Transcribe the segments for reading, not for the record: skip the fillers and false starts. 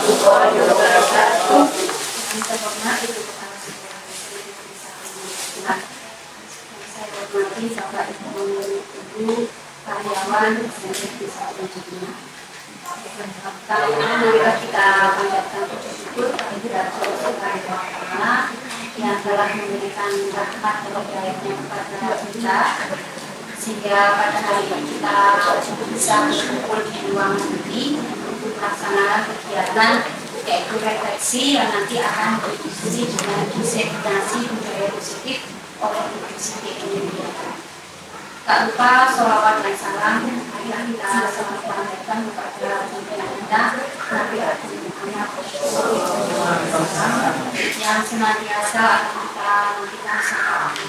warahmatullahi wabarakatuh. Yang terhormat Ibu Kepala Sekolah saya hormati Bapak Ibu Guru, karyawan, dan desa ujungnya. Marilah kita panjatkan puji syukur kepada Allah yang telah memberikan rahmat dan hidayahnya kepada kita, sehingga pada hari ini kita bisa berkumpul di ruangan ini untuk melaksanakan kegiatan yaitu refleksi yang nanti akan berdiskusi dengan diseminasi budaya positif oleh Ibu Siti Indonesia. Tak lupa sholawat dan salam marilah kita selalu panjatkan kepada pimpinan kita Nabi Muhammad yang senantiasa akan kita nantikan sampai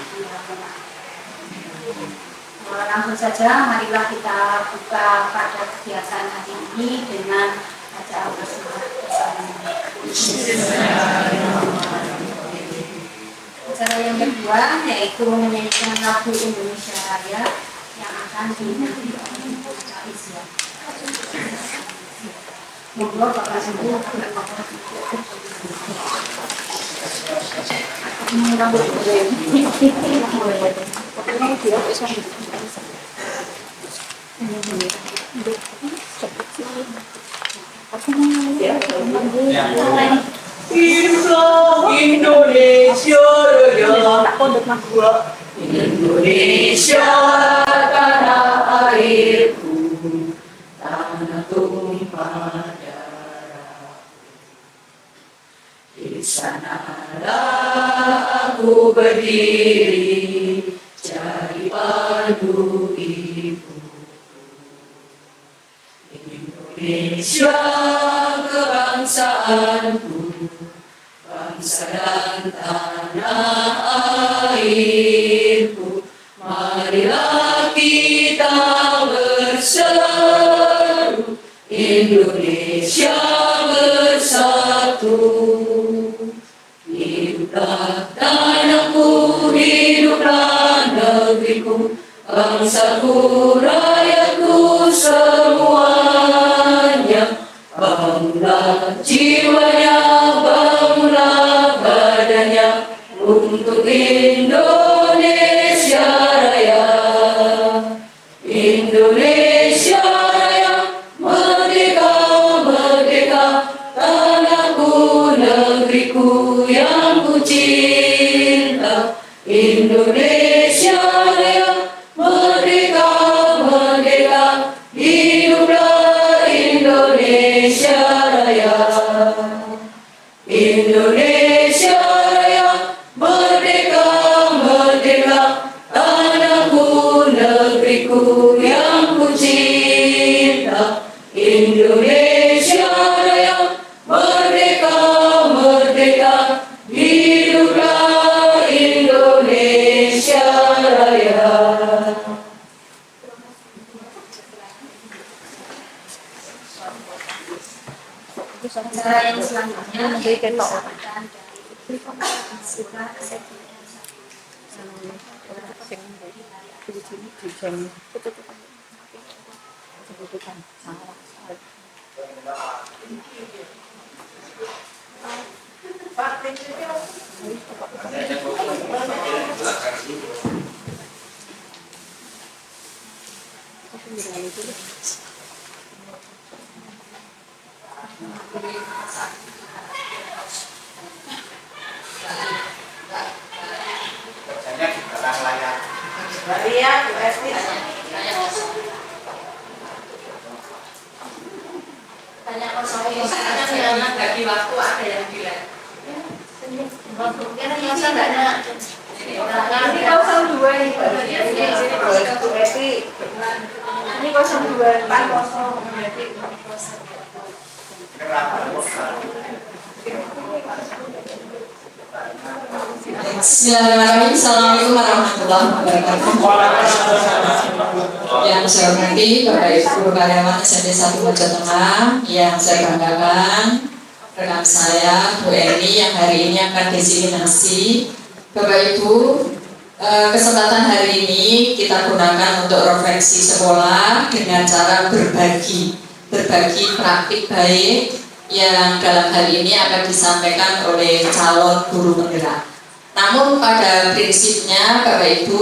langsung saja marilah kita buka pada kegiatan hari ini dengan bacaan bersama. Acara yang kedua yaitu menyanyikan lagu Indonesia Raya yang akan dinyanyikan oleh Bapak Isya. Monggo Bapak Ibu. Indonesia Raya, Indonesia tanah airku, tanah tumpah darah. Di sanalah aku berdiri, jadi pandu ibu. Indonesia kebangsaanku, bangsa dan tanah airku, marilah kita berseru, Indonesia bersatu. Hiduplah tanahku, hiduplah negeriku, bangsaku, rakyatku semuanya. Bangunlah jiwanya, bangunlah badannya untuk Indonesia Raya. Indonesia Raya, merdeka, merdeka, tanahku, negeriku yang ku cinta. Indonesia Raya, merdeka, merdeka, hiduplah Indonesia Raya. Indonesia Raya, merdeka, merdeka, tanahku, negeriku yang ku cinta. Indonesia Raya, merdeka, merdeka, hiduplah Indonesia Raya. Acara yang selanjutnya yaitu sambutan dari Sekolah kerjanya di belakang layar. Maria, Bu Esti. banyak kosong-kosongan yang bagi waktu ada yang bilang. Mungkin yang enggak Ini 02 ini. Bu Esti. Ini 02, depan kosong. Bismillahirrahmanirrahim. Assalamualaikum warahmatullahi wabarakatuh. Yang saya hormati Bapak Ibu karyawan SMP 1 Mojo Tengah, yang saya banggakan rekan saya Bu Eni yang hari ini akan diseminasi. Bapak Ibu, kesempatan hari ini kita gunakan untuk refleksi sekolah dengan cara berbagi praktik baik yang dalam hal ini akan disampaikan oleh calon guru penggerak. Namun pada prinsipnya Bapak Ibu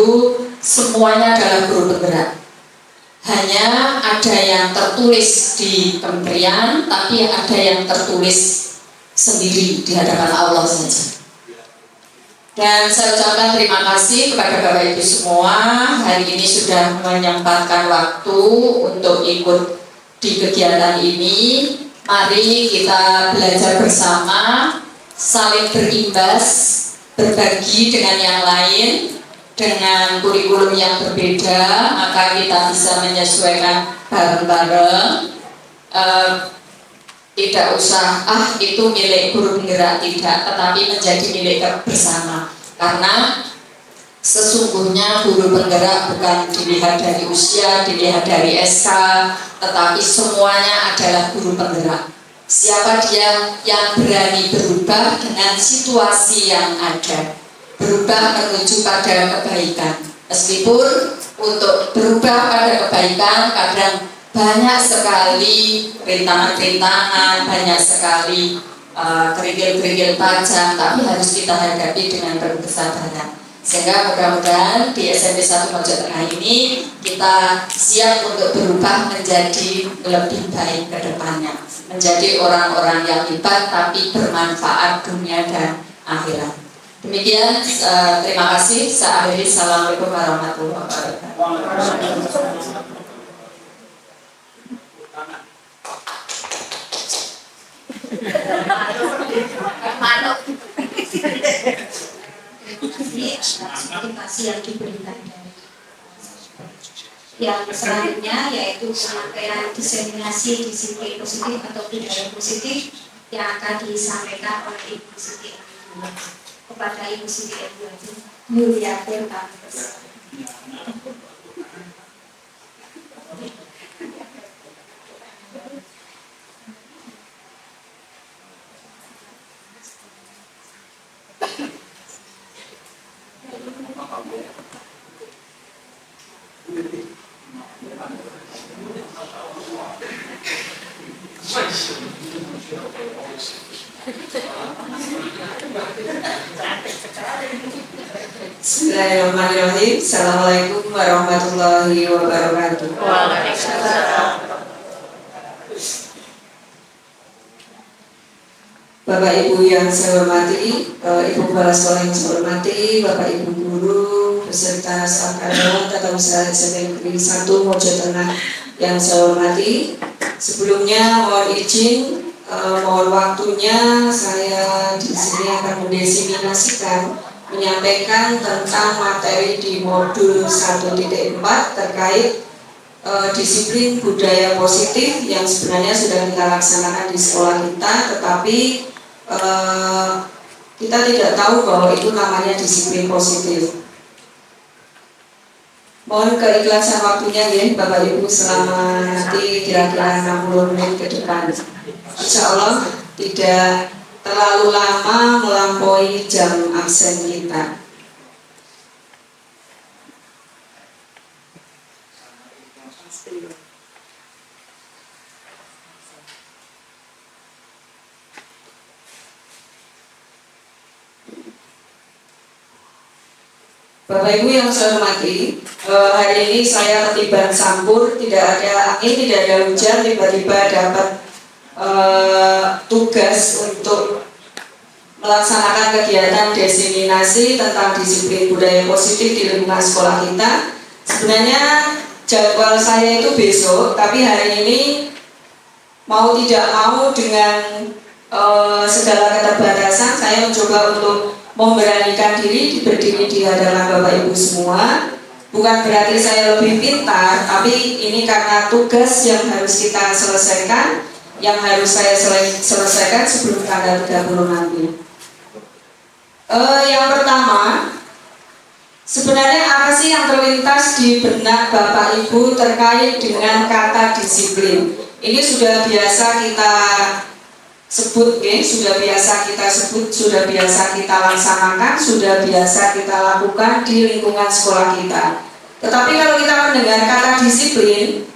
semuanya adalah guru penggerak. Hanya ada yang tertulis di kementerian, tapi ada yang tertulis sendiri di hadapan Allah saja. Dan saya ucapkan terima kasih kepada Bapak Ibu semua hari ini sudah menyempatkan waktu untuk ikut di kegiatan ini. Mari kita belajar bersama, saling berimbas, berbagi dengan yang lain, dengan kurikulum yang berbeda, maka kita bisa menyesuaikan bareng-bareng. Tidak usah itu milik guru penggerak, tidak, tetapi menjadi milik bersama. Karena sesungguhnya guru penggerak bukan dilihat dari usia, dilihat dari SK, tetapi semuanya adalah guru penggerak. Siapa dia yang berani berubah dengan situasi yang ada, berubah menuju pada kebaikan. Meskipun untuk berubah pada kebaikan kadang banyak sekali rintangan-rintangan, banyak sekali kerikil-kerikil tajam, tapi harus kita hadapi dengan penuh kesabaran. Sehingga mudah-mudahan di SMP 1 Mojo Tengah ini kita siap untuk berubah menjadi lebih baik ke depannya, menjadi orang-orang yang hebat tapi bermanfaat dunia dan akhirat. Demikian, terima kasih. Saya akhiri. Assalamualaikum warahmatullahi wabarakatuh. Motivasi yang diberikan. Yang selanjutnya yaitu penyampaian diseminasi disiplin positif atau budaya positif yang akan disampaikan oleh Ibu Siti kepada Ibu Siti Yuliatin Kampus. Bismillahirrahmanirrahim. Assalamualaikum warahmatullahi wabarakatuh. Waalaikumsalam. Bapak Ibu yang saya hormati, Ibu Kepala Sekolah yang saya hormati, Bapak Ibu guru beserta staf karyawan Tata Usaha SMP Negeri 1 Mojo Tengah yang saya hormati. Sebelumnya mohon izin, mohon waktunya saya di sini akan mendiseminasikan, menyampaikan tentang materi di modul 1.4 terkait disiplin budaya positif yang sebenarnya sudah kita laksanakan di sekolah kita, tetapi kita tidak tahu bahwa itu namanya disiplin positif. Mohon keikhlasan waktunya ya Bapak Ibu selama nanti kira-kira 60 menit ke depan. Insya Allah tidak terlalu lama melampaui jam absen kita. Bapak Ibu yang saya hormati, hari ini saya ketiban sampur, tidak ada angin, tidak ada hujan, tiba-tiba dapat tugas untuk melaksanakan kegiatan diseminasi tentang disiplin budaya positif di lingkungan sekolah kita. Sebenarnya jadwal saya itu besok, tapi hari ini mau tidak mau dengan segala keterbatasan saya mencoba untuk memberanikan diri berdiri di hadapan Bapak Ibu semua. Bukan berarti saya lebih pintar, tapi ini karena tugas yang harus kita selesaikan, yang harus saya selesaikan sebelum tanggal 30 nanti. Yang pertama, sebenarnya apa sih yang terlintas di benak Bapak Ibu terkait dengan kata disiplin? Ini sudah biasa kita sebut, sudah biasa kita sebut, sudah biasa kita laksanakan, sudah biasa kita lakukan di lingkungan sekolah kita. Tetapi kalau kita mendengar kata disiplin,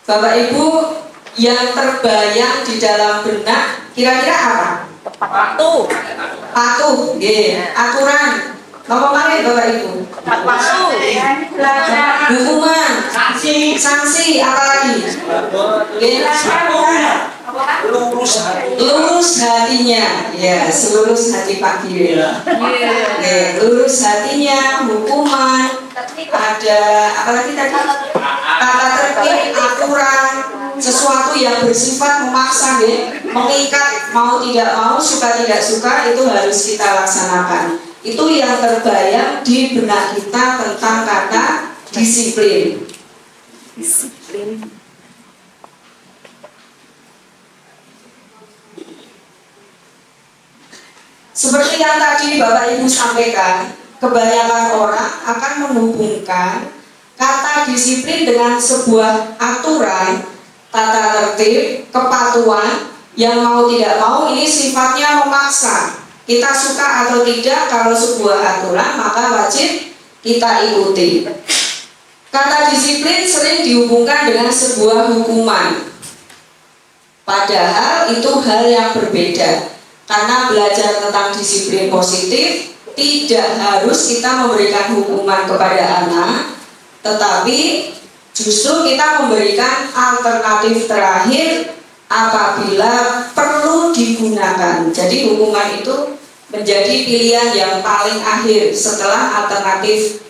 Bapak Ibu yang terbayang di dalam benak kira-kira apa? Patuh. Patuh, aturan. Napa malih Bapak Ibu? Patuh. Hukuman, sanksi, apalagi? Lurus hatinya, ya, selurus hati Pak Giri. Lurus hatinya, hukuman, ada apalagi tadi? Tata tertib, aturan, sesuatu yang bersifat memaksa, mengikat, mau tidak mau, suka tidak suka, itu harus kita laksanakan. Itu yang terbayang di benak kita tentang kata disiplin. Seperti yang tadi Bapak Ibu sampaikan, kebanyakan orang akan menghubungkan kata disiplin dengan sebuah aturan, tata tertib, kepatuhan yang mau tidak mau ini sifatnya memaksa. Kita suka atau tidak, kalau sebuah aturan maka wajib kita ikuti. Kata disiplin sering dihubungkan dengan sebuah hukuman. Padahal itu hal yang berbeda. Karena belajar tentang disiplin positif tidak harus kita memberikan hukuman kepada anak, tetapi justru kita memberikan alternatif terakhir apabila perlu digunakan. Jadi hukuman itu menjadi pilihan yang paling akhir setelah alternatif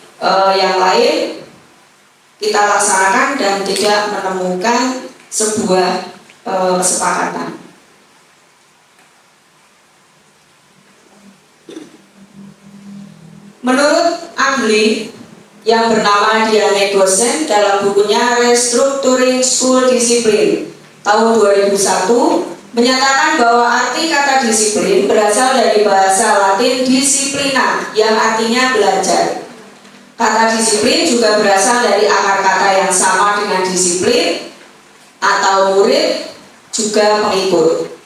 yang lain kita laksanakan dan tidak menemukan sebuah kesepakatan. Menurut ahli yang bernama Diane Gosen dalam bukunya Restructuring School Discipline tahun 2001 menyatakan bahwa arti kata disiplin berasal dari bahasa Latin disciplina yang artinya belajar. Kata disiplin juga berasal dari akar kata yang sama dengan disiplin atau murid juga pengikut.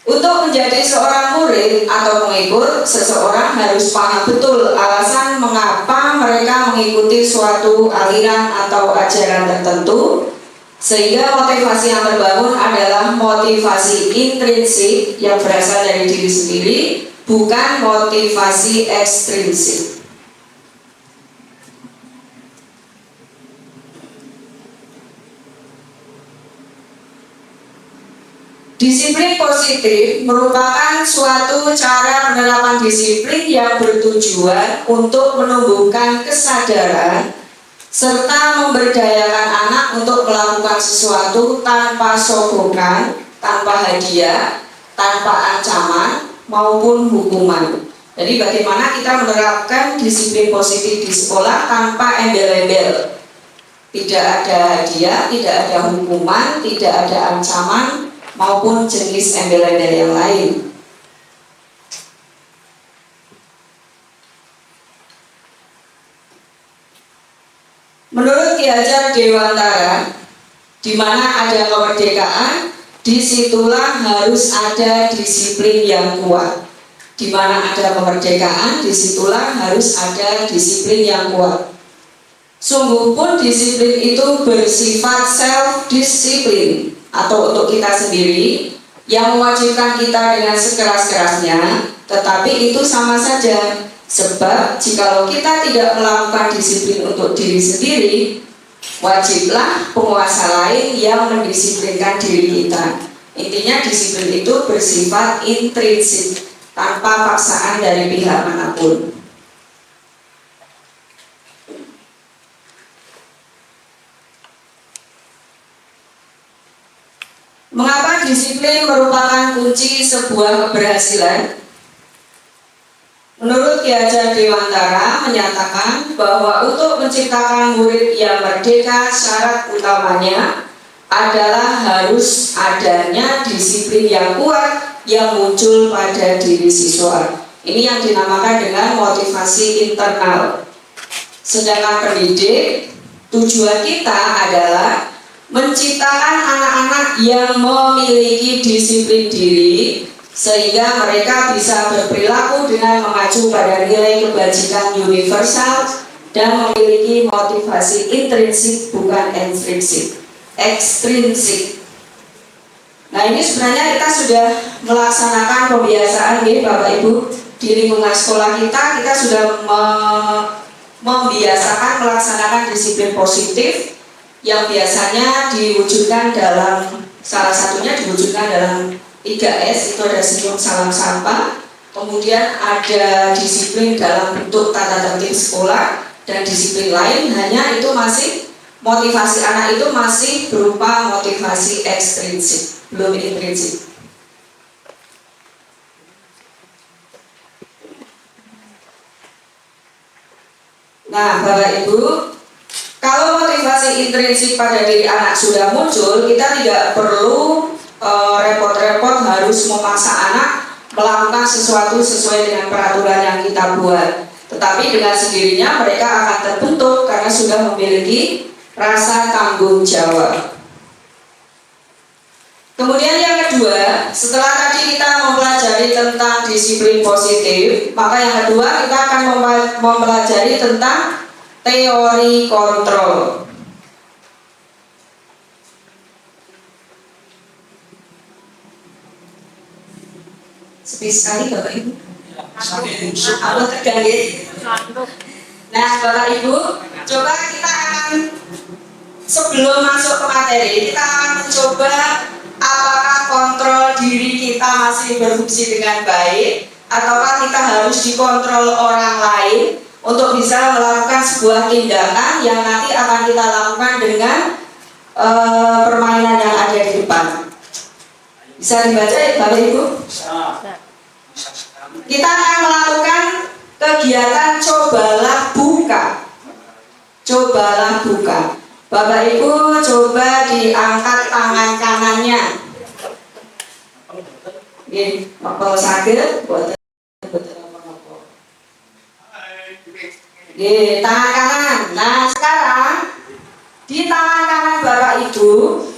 Untuk menjadi seorang murid atau pengikut, seseorang harus paham betul alasan mengapa mereka mengikuti suatu aliran atau ajaran tertentu, sehingga motivasi yang terbangun adalah motivasi intrinsik yang berasal dari diri sendiri, bukan motivasi ekstrinsik. Disiplin positif merupakan suatu cara penerapan disiplin yang bertujuan untuk menumbuhkan kesadaran serta memberdayakan anak untuk melakukan sesuatu tanpa sogokan, tanpa hadiah, tanpa ancaman maupun hukuman. Jadi bagaimana kita menerapkan disiplin positif di sekolah tanpa embel-embel. Tidak ada hadiah, tidak ada hukuman, tidak ada ancaman maupun jenis embel-embel yang lain. Menurut Ki Hajar Dewantara, di mana ada kemerdekaan, disitulah harus ada disiplin yang kuat. Di mana ada kemerdekaan, disitulah harus ada disiplin yang kuat. Sungguh pun disiplin itu bersifat self-disiplin atau untuk kita sendiri yang mewajibkan kita dengan sekeras-kerasnya, tetapi itu sama saja. Sebab jikalau kita tidak melakukan disiplin untuk diri sendiri, wajiblah penguasa lain yang mendisiplinkan diri kita. Intinya disiplin itu bersifat intrinsik, tanpa paksaan dari pihak manapun. Mengapa disiplin merupakan kunci sebuah keberhasilan? Menurut Ki Hajar Dewantara menyatakan bahwa untuk menciptakan murid yang merdeka, syarat utamanya adalah harus adanya disiplin yang kuat yang muncul pada diri siswa. Ini yang dinamakan dengan motivasi internal. Sedangkan pendidik, tujuan kita adalah menciptakan anak-anak yang memiliki disiplin diri sehingga mereka bisa berperilaku dengan mengacu pada nilai kebajikan universal dan memiliki motivasi intrinsik bukan ekstrinsik. ekstrinsik. Nah, ini sebenarnya kita sudah melaksanakan pembiasaan nih Bapak Ibu di lingkungan sekolah kita sudah membiasakan melaksanakan disiplin positif yang biasanya diwujudkan dalam, salah satunya diwujudkan dalam 3S, itu ada senyum salam sampah, kemudian ada disiplin dalam bentuk tata tertib sekolah, dan disiplin lain hanya itu masih motivasi anak itu masih berupa motivasi ekstrinsik, belum intrinsik. Nah, Bapak Ibu, kalau motivasi intrinsik pada diri anak sudah muncul, kita tidak perlu repot-repot harus memaksa anak melakukan sesuatu sesuai dengan peraturan yang kita buat. Tetapi dengan sendirinya mereka akan terbentuk karena sudah memiliki rasa tanggung jawab. Kemudian yang kedua, setelah tadi kita mempelajari tentang disiplin positif, maka yang kedua kita akan mempelajari tentang teori kontrol. Sepi sekali Bapak Ibu. Aku tegang ya. Nah Bapak Ibu, coba kita akan sebelum masuk ke materi, kita akan mencoba apakah kontrol diri kita masih berfungsi dengan baik, ataukah kita harus dikontrol orang lain untuk bisa melakukan sebuah tindakan yang nanti akan kita lakukan dengan permainan yang ada di depan. Bisa dibaca ya Bapak Ibu? Kita akan melakukan kegiatan cobalah buka. Cobalah buka. Bapak Ibu coba diangkat tangan kanannya. Nggih, apa saged boten apa-apa. Nggih, tangan kanan. Nah, sekarang di tangan kanan Bapak Ibu,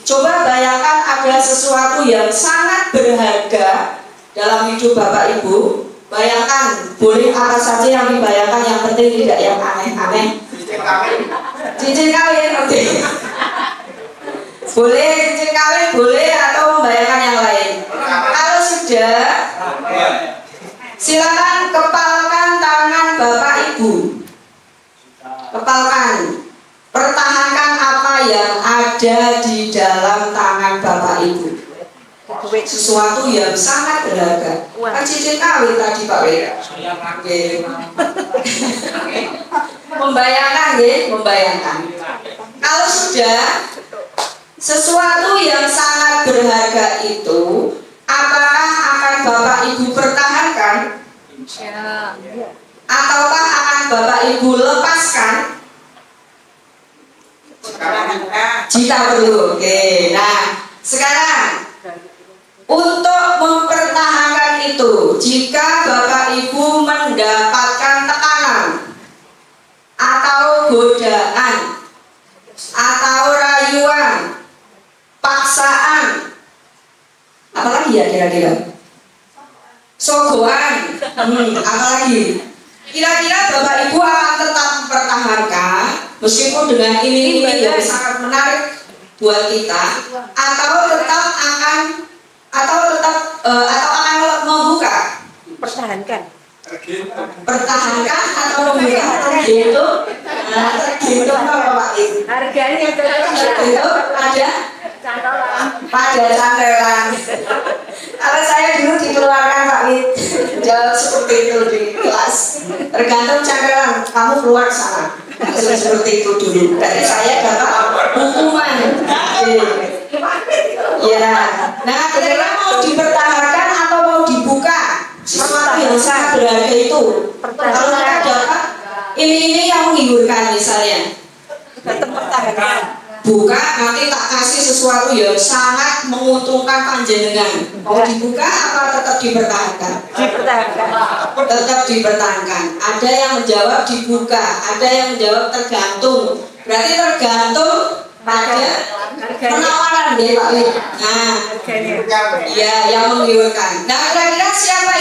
coba bayangkan ada sesuatu yang sangat berharga dalam hidup Bapak Ibu. Bayangkan, boleh apa saja yang dibayangkan, yang penting tidak yang aneh-aneh. Cincin kawin, oke. Boleh cincin kawin, boleh, atau membayangkan yang lain. Kalau sudah, silakan kepalkan tangan Bapak Ibu. Kepalkan. Pertahankan apa yang ada di dalam tangan Bapak Ibu. Sesuatu yang sangat berharga. Kan cincin kawin tadi Pak Wira. Membayangkan ya, membayangkan. Kalau sudah sesuatu yang sangat berharga itu, apakah akan Bapak Ibu pertahankan? Ataukah akan Bapak Ibu lepaskan? Jika perlu. Oke. Nah, sekarang untuk mempertahankan itu, jika Bapak Ibu mendapatkan tekanan atau godaan atau rayuan, paksaan, apalagi ya kira-kira? Sogoan, apalagi? Kira-kira Bapak Ibu akan tetap mempertahankan meskipun dengan ini yang sangat menarik buat kita, atau tetap akan membuka? Pertahankan. Pertahankan atau membuka? Gitu. Gitu apa Pak Ibu? Harganya Itu ada pada cantelan. Kalau saya dulu dikeluarkan Pak Wid, jawab seperti itu di kelas. Tergantung cantelan, kamu keluar sana. Seperti itu dulu. Berarti saya dapat hukuman. Ya. Nah, kira-kira mau dipertahankan atau mau dibuka? Sesuatu yang sangat berharga itu. Kalau kita dapat ini yang menghiburkan misalnya. Buka, nanti tak kasih sesuatu yang sangat menguntungkan panjenengan. Mau dibuka apa tetap dipertahankan? Dipertahankan. Tetap dipertahankan. Ada yang menjawab dibuka, ada yang menjawab tergantung. Berarti tergantung pada penawaran ya Pak Wid. Nah, ya yang menggiurkan. Nah, kira-kira siapa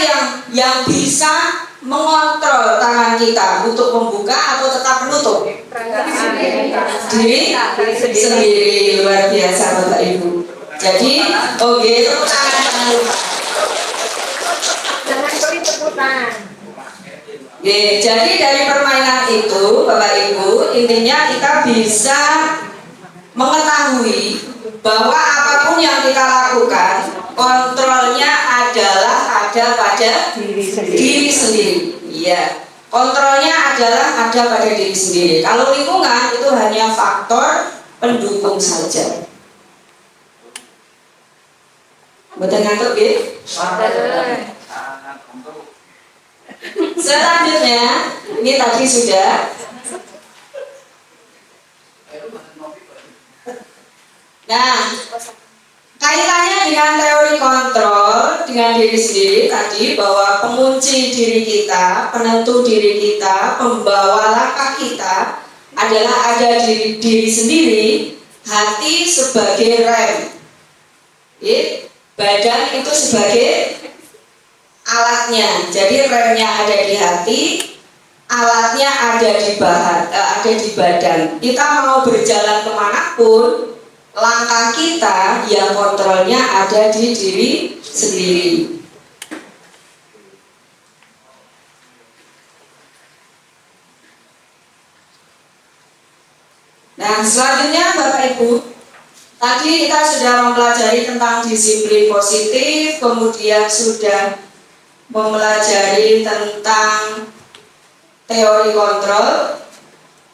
yang bisa mengontrol tangan kita untuk membuka atau tetap menutup? Diri sendiri. Luar luar biasa Bapak Ibu. Jadi, oke, tepuk tangan, jangan lupa. Jangan pelit tepuk tangan. Oke, jadi dari permainan itu Bapak Ibu, intinya kita bisa mengetahui bahwa apapun yang kita lakukan, kontrolnya adalah ada pada diri sendiri. Iya, kontrolnya adalah ada pada diri sendiri. Kalau lingkungan itu hanya faktor pendukung saja. Betul ngantuk ya? Selanjutnya, ini tadi sudah. Nah, kaitannya dengan teori kontrol dengan diri sendiri tadi, bahwa pengunci diri kita, penentu diri kita, pembawa langkah kita adalah ada diri sendiri, hati sebagai rem, badan itu sebagai alatnya. Jadi remnya ada di hati, alatnya ada di badan. Kita mau berjalan kemanapun, langkah kita yang kontrolnya ada di diri sendiri. Nah, selanjutnya Bapak Ibu, tadi kita sudah mempelajari tentang disiplin positif, kemudian sudah mempelajari tentang teori kontrol.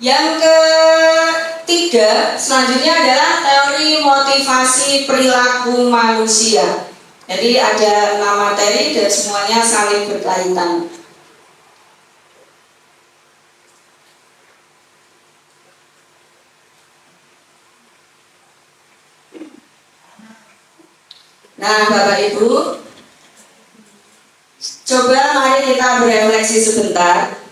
Yang ketiga selanjutnya adalah teori motivasi perilaku manusia. Jadi ada 6 materi dan semuanya saling berkaitan. Nah, Bapak Ibu, coba mari kita berefleksi sebentar.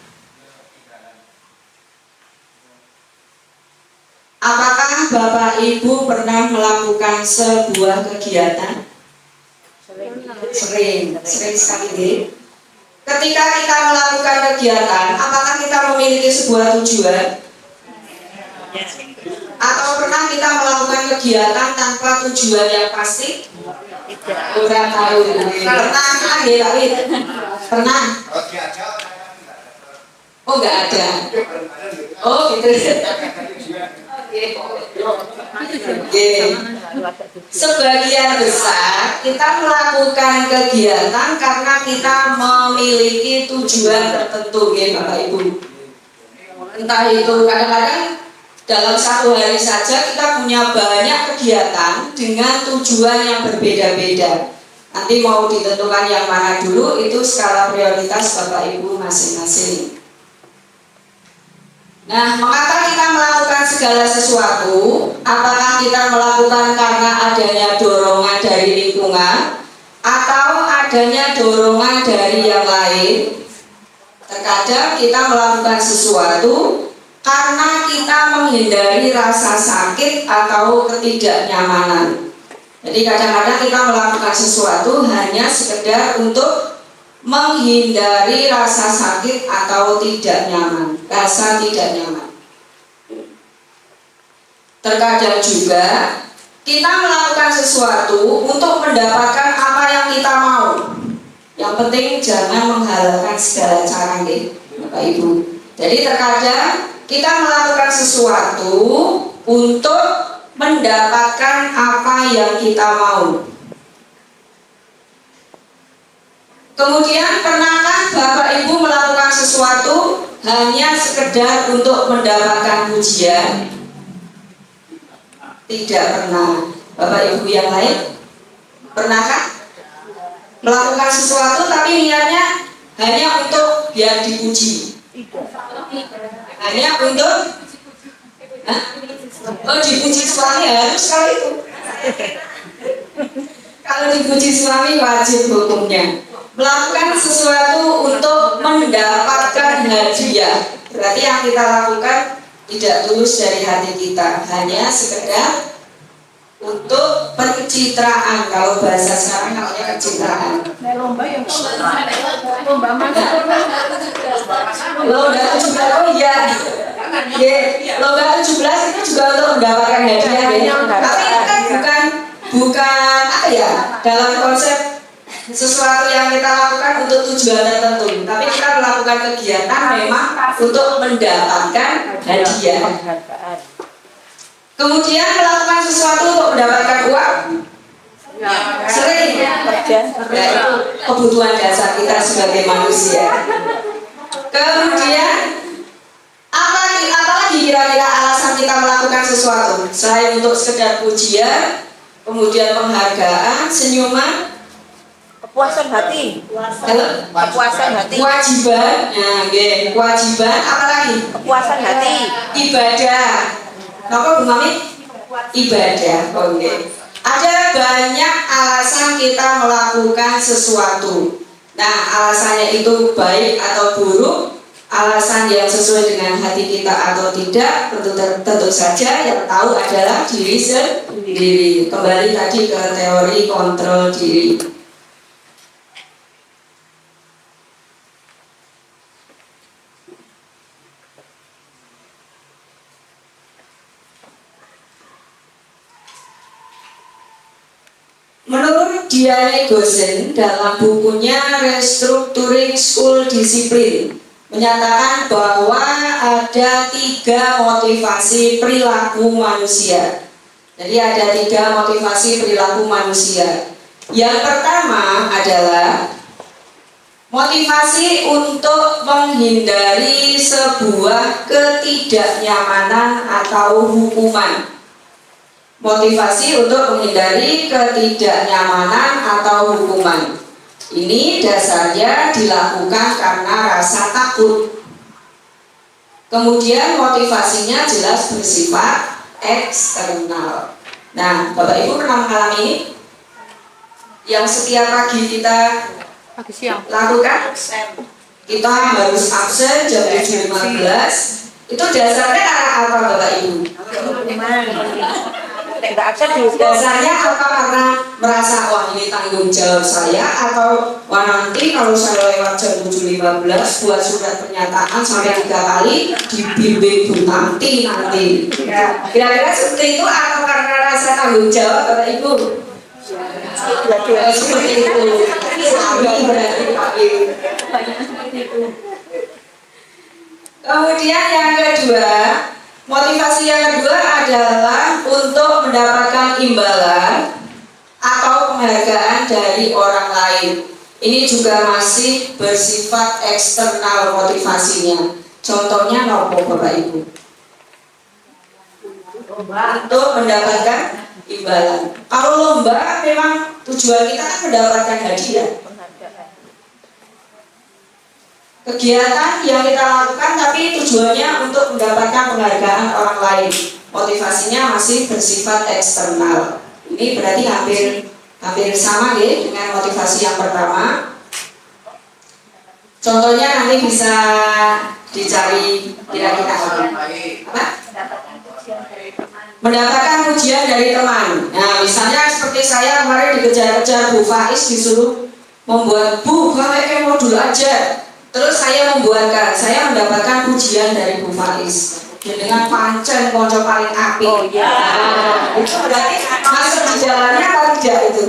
Apakah Bapak Ibu pernah melakukan sebuah kegiatan? Sering sekali. Ketika kita melakukan kegiatan, apakah kita memiliki sebuah tujuan? Atau pernah kita melakukan kegiatan tanpa tujuan yang pasti? Kurang tahu. Pernah ya, Pak? Pernah? Oh, nggak ada. Oh, gitu. Oke. Sebagian besar kita melakukan kegiatan karena kita memiliki tujuan tertentu, ya Bapak Ibu. Entah itu kadang-kadang dalam satu hari saja kita punya banyak kegiatan dengan tujuan yang berbeda-beda. Nanti mau ditentukan yang mana dulu, itu skala prioritas Bapak Ibu masing-masing. Nah, mengapa kita melakukan segala sesuatu? Apakah kita melakukan karena adanya dorongan dari lingkungan atau adanya dorongan dari yang lain? Terkadang kita melakukan sesuatu karena kita menghindari rasa sakit atau ketidaknyamanan. Jadi kadang-kadang kita melakukan sesuatu hanya sekedar untuk menghindari rasa sakit atau rasa tidak nyaman. Terkadang juga kita melakukan sesuatu untuk mendapatkan apa yang kita mau. Yang penting jangan menghalalkan segala cara, Bapak Ibu. Jadi terkadang kita melakukan sesuatu untuk mendapatkan apa yang kita mau. Kemudian pernahkah Bapak Ibu melakukan sesuatu hanya sekedar untuk mendapatkan pujian? Tidak pernah. Bapak Ibu yang lain, pernahkah melakukan sesuatu tapi niatnya hanya untuk biar dipuji? Hanya untuk dipuji suami, harus kali itu. Kalau dipuji suami wajib hukumnya. Melakukan sesuatu untuk mendapatkan hadiah, berarti yang kita lakukan tidak tulus dari hati kita, hanya sekedar untuk pencitraan. Kalau bahasa sekarang namanya pencitraan. Lomba yang lomba mana? Lomba 17, oh iya. Lomba 17 itu juga untuk mendapatkan hadiah. Tapi bukan apa ya, dalam konsep sesuatu yang kita lakukan untuk tujuan tertentu, tapi kita melakukan kegiatan memang untuk mendapatkan hadiah. Kemudian melakukan sesuatu untuk mendapatkan uang, sering ya, itu kebutuhan dasar kita sebagai manusia. Kemudian apalagi kira-kira alasan kita melakukan sesuatu selain untuk sekedar pujian, kemudian penghargaan, senyuman, Kepuasan hati. Kepuasan hati. kewajiban, nah, kewajiban, apalagi Kepuasan hati. ibadah. Kenapa Bu Mami? Ibadah. Oke. Ada banyak alasan kita melakukan sesuatu. Nah, alasannya itu baik atau buruk, alasan yang sesuai dengan hati kita atau tidak, tentu saja yang tahu adalah diri sendiri. Kembali tadi ke teori kontrol diri. Menurut Diane Gosen dalam bukunya Restructuring School Discipline menyatakan bahwa ada 3 motivasi perilaku manusia. Jadi ada 3 motivasi perilaku manusia. Yang pertama adalah motivasi untuk menghindari sebuah ketidaknyamanan atau hukuman. Motivasi untuk menghindari ketidaknyamanan atau hukuman. Ini dasarnya dilakukan karena rasa takut. Kemudian motivasinya jelas bersifat eksternal. Nah, Bapak Ibu pernah mengalami ini? Yang setiap pagi kita lakukan? Kita harus absen jam 7.15. Itu dasarnya karena apa Bapak Ibu? Dasarnya apa? Karena merasa wah ini tanggung jawab saya, atau wah nanti kalau saya lewat jam 7.15 buat surat pernyataan sampai 3 kali dibimbing Bu nanti. Ya, kira-kira seperti itu, atau karena rasa tanggung jawab Bapak Ibu? Seperti itu. Kemudian yang kedua, motivasi yang kedua adalah untuk mendapatkan imbalan atau penghargaan dari orang lain. Ini juga masih bersifat eksternal motivasinya. Contohnya nopo Bapak Ibu? Untuk mendapatkan imbalan. Kalau lomba memang tujuan kita kan mendapatkan hadiah. Kegiatan yang kita lakukan tapi tujuannya untuk mendapatkan penghargaan orang lain. Motivasinya masih bersifat eksternal. Ini berarti hampir sama ya dengan motivasi yang pertama. Contohnya nanti bisa dicari kira-kira apa? Mendapatkan pujian dari teman. Nah, misalnya seperti saya kemarin dikejar-kejar Bu Faiz, disuruh membuat Bu, kayak modul aja. Terus saya membuatkan, saya mendapatkan pujian dari Bu Faiz dengan pancen konco paling apik. Oh iya. Nah, itu berarti masuk di jalannya apa tidak itu?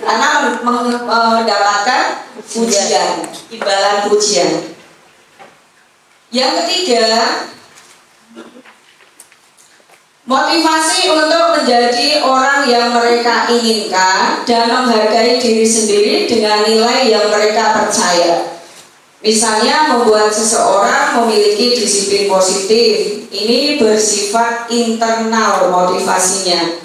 Karena mendapatkan pujian, imbalan pujian. Yang ketiga, motivasi untuk menjadi orang yang mereka inginkan dan menghargai diri sendiri dengan nilai yang mereka percaya. Misalnya membuat seseorang memiliki disiplin positif. Ini bersifat internal motivasinya.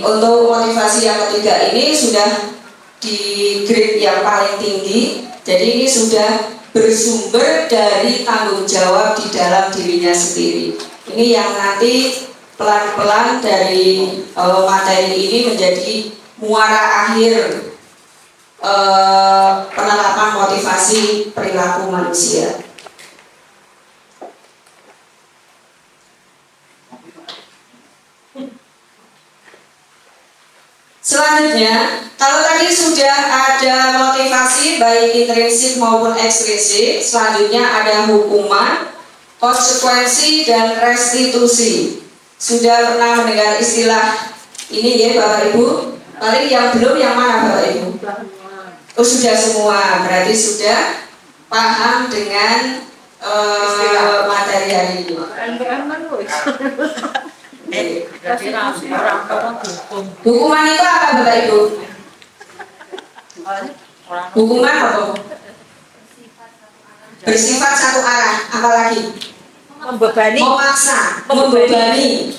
Untuk motivasi yang ketiga ini sudah di grade yang paling tinggi. Jadi ini sudah bersumber dari tanggung jawab di dalam dirinya sendiri. Ini yang nanti pelan-pelan dari materi ini menjadi muara akhir penerapan motivasi perilaku manusia. Selanjutnya, kalau tadi sudah ada motivasi baik intrinsik maupun ekstrinsik, selanjutnya ada hukuman, konsekuensi, dan restitusi. Sudah pernah mendengar istilah Ini ya Bapak Ibu. Paling yang belum yang mana Bapak Ibu? Oh sudah semua, berarti sudah paham dengan materi hari ini. Hukuman itu apa Bapak Ibu? Hukuman apa? Bersifat satu arah, apalagi? Membebani. Memaksa, membebani.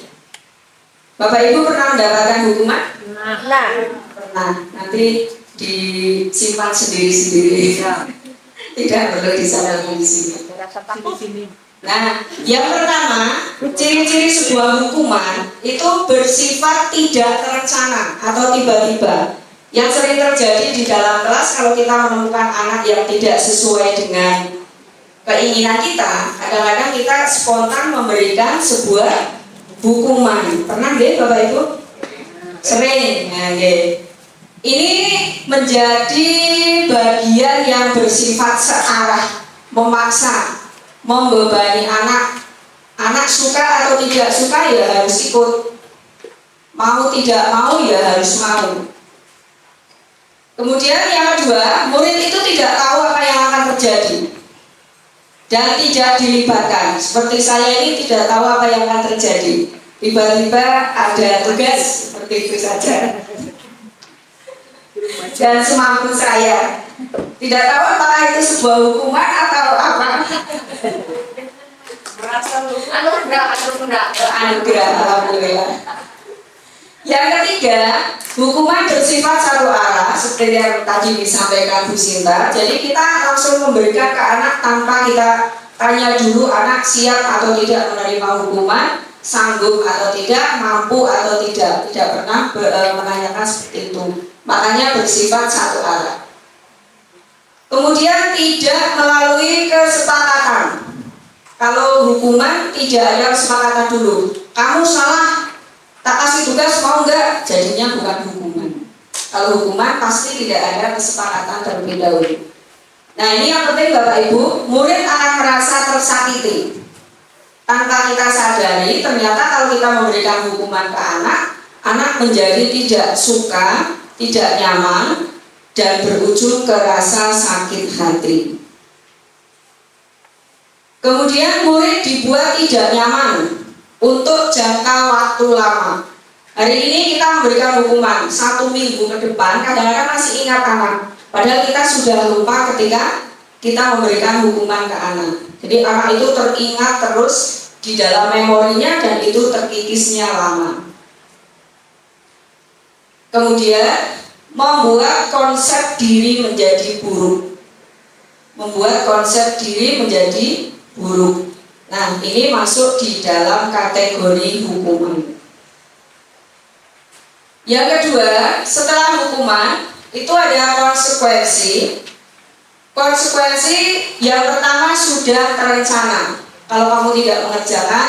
Bapak Ibu pernah mendapatkan hukuman? Nah, Pernah. Nanti disimpan sendiri-sendiri. Tidak perlu disampaikan di sini. Nah, yang pertama, ciri-ciri sebuah hukuman itu bersifat tidak terencana atau tiba-tiba. Yang sering terjadi di dalam kelas kalau kita menemukan anak yang tidak sesuai dengan keinginan kita, kadang-kadang kita spontan memberikan sebuah hukuman. Pernah nggih Bapak Ibu? Sering. Nah, nggih. Ini menjadi bagian yang bersifat searah, memaksa, membebani anak. Anak suka atau tidak suka ya harus ikut. Mau tidak mau ya harus mau. Kemudian yang kedua, murid itu tidak tahu apa yang akan terjadi dan tidak dilibatkan. Seperti saya ini tidak tahu apa yang akan terjadi. Tiba-tiba ada tugas seperti itu saja. Dan semampu saya. Tidak tahu apakah itu sebuah hukuman atau apa. Anugerah, alhamdulillah. Yang ketiga, hukuman bersifat satu arah seperti yang tadi disampaikan Bu Sinta. Jadi kita langsung memberikan ke anak tanpa kita tanya dulu anak siap atau tidak menerima hukuman, sanggup atau tidak, mampu atau tidak. Tidak pernah menanyakan seperti itu. Makanya bersifat satu arah. Kemudian tidak melalui kesepakatan. Kalau hukuman tidak ada kesepakatan dulu. Kamu salah, tak kasih tugas mau enggak? Jadinya bukan hukuman. Kalau hukuman pasti tidak ada kesepakatan terlebih dahulu. Nah ini yang penting Bapak Ibu, murid akan merasa tersakiti. Tanpa kita sadari, ternyata kalau kita memberikan hukuman ke anak, anak menjadi tidak suka, tidak nyaman, dan berujung ke rasa sakit hati. Kemudian murid dibuat tidak nyaman untuk jangka waktu lama. Hari ini kita memberikan hukuman 1 minggu ke depan, kadang-kadang masih ingat anak. Padahal kita sudah lupa ketika kita memberikan hukuman ke anak. Jadi anak itu teringat terus di dalam memorinya dan itu terkikisnya lama. Kemudian membuat konsep diri menjadi buruk. Membuat konsep diri menjadi buruk. Nah, ini masuk di dalam kategori hukuman. Yang kedua, setelah hukuman itu ada konsekuensi. Konsekuensi yang pertama sudah terencana. Kalau kamu tidak mengerjakan,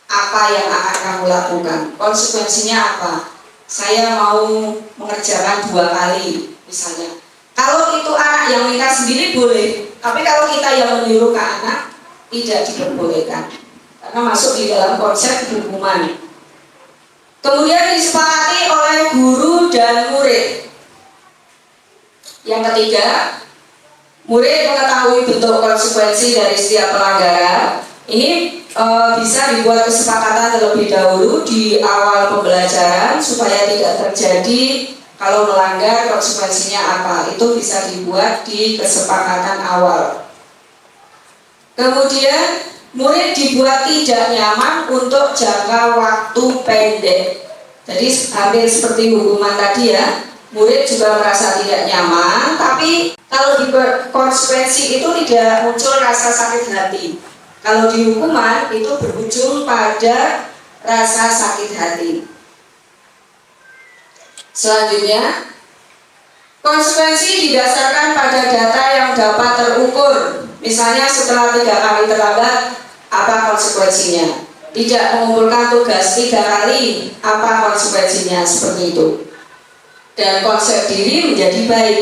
apa yang akan kamu lakukan? Konsekuensinya apa? Saya mau mengerjakan 2 kali, misalnya. Kalau itu anak yang minta sendiri boleh, tapi kalau kita yang menyuruh ke anak, tidak diperbolehkan karena masuk di dalam konsep hukuman. Kemudian disepakati oleh guru dan murid. Yang ketiga, murid mengetahui bentuk konsekuensi dari setiap pelanggaran. Ini bisa dibuat kesepakatan terlebih dahulu di awal pembelajaran supaya tidak terjadi kalau melanggar konsekuensinya apa. Itu bisa dibuat di kesepakatan awal. Kemudian murid dibuat tidak nyaman untuk jangka waktu pendek. Jadi hampir seperti hukuman tadi ya, murid juga merasa tidak nyaman, tapi kalau di konsekuensi itu tidak muncul rasa sakit hati. Kalau di hukuman itu berujung pada rasa sakit hati. Selanjutnya, konsekuensi didasarkan pada data yang dapat terukur. Misalnya setelah 3 kali terlambat, apa konsekuensinya? Tidak mengumpulkan tugas 3 kali, apa konsekuensinya? Seperti itu. Dan konsep diri menjadi baik.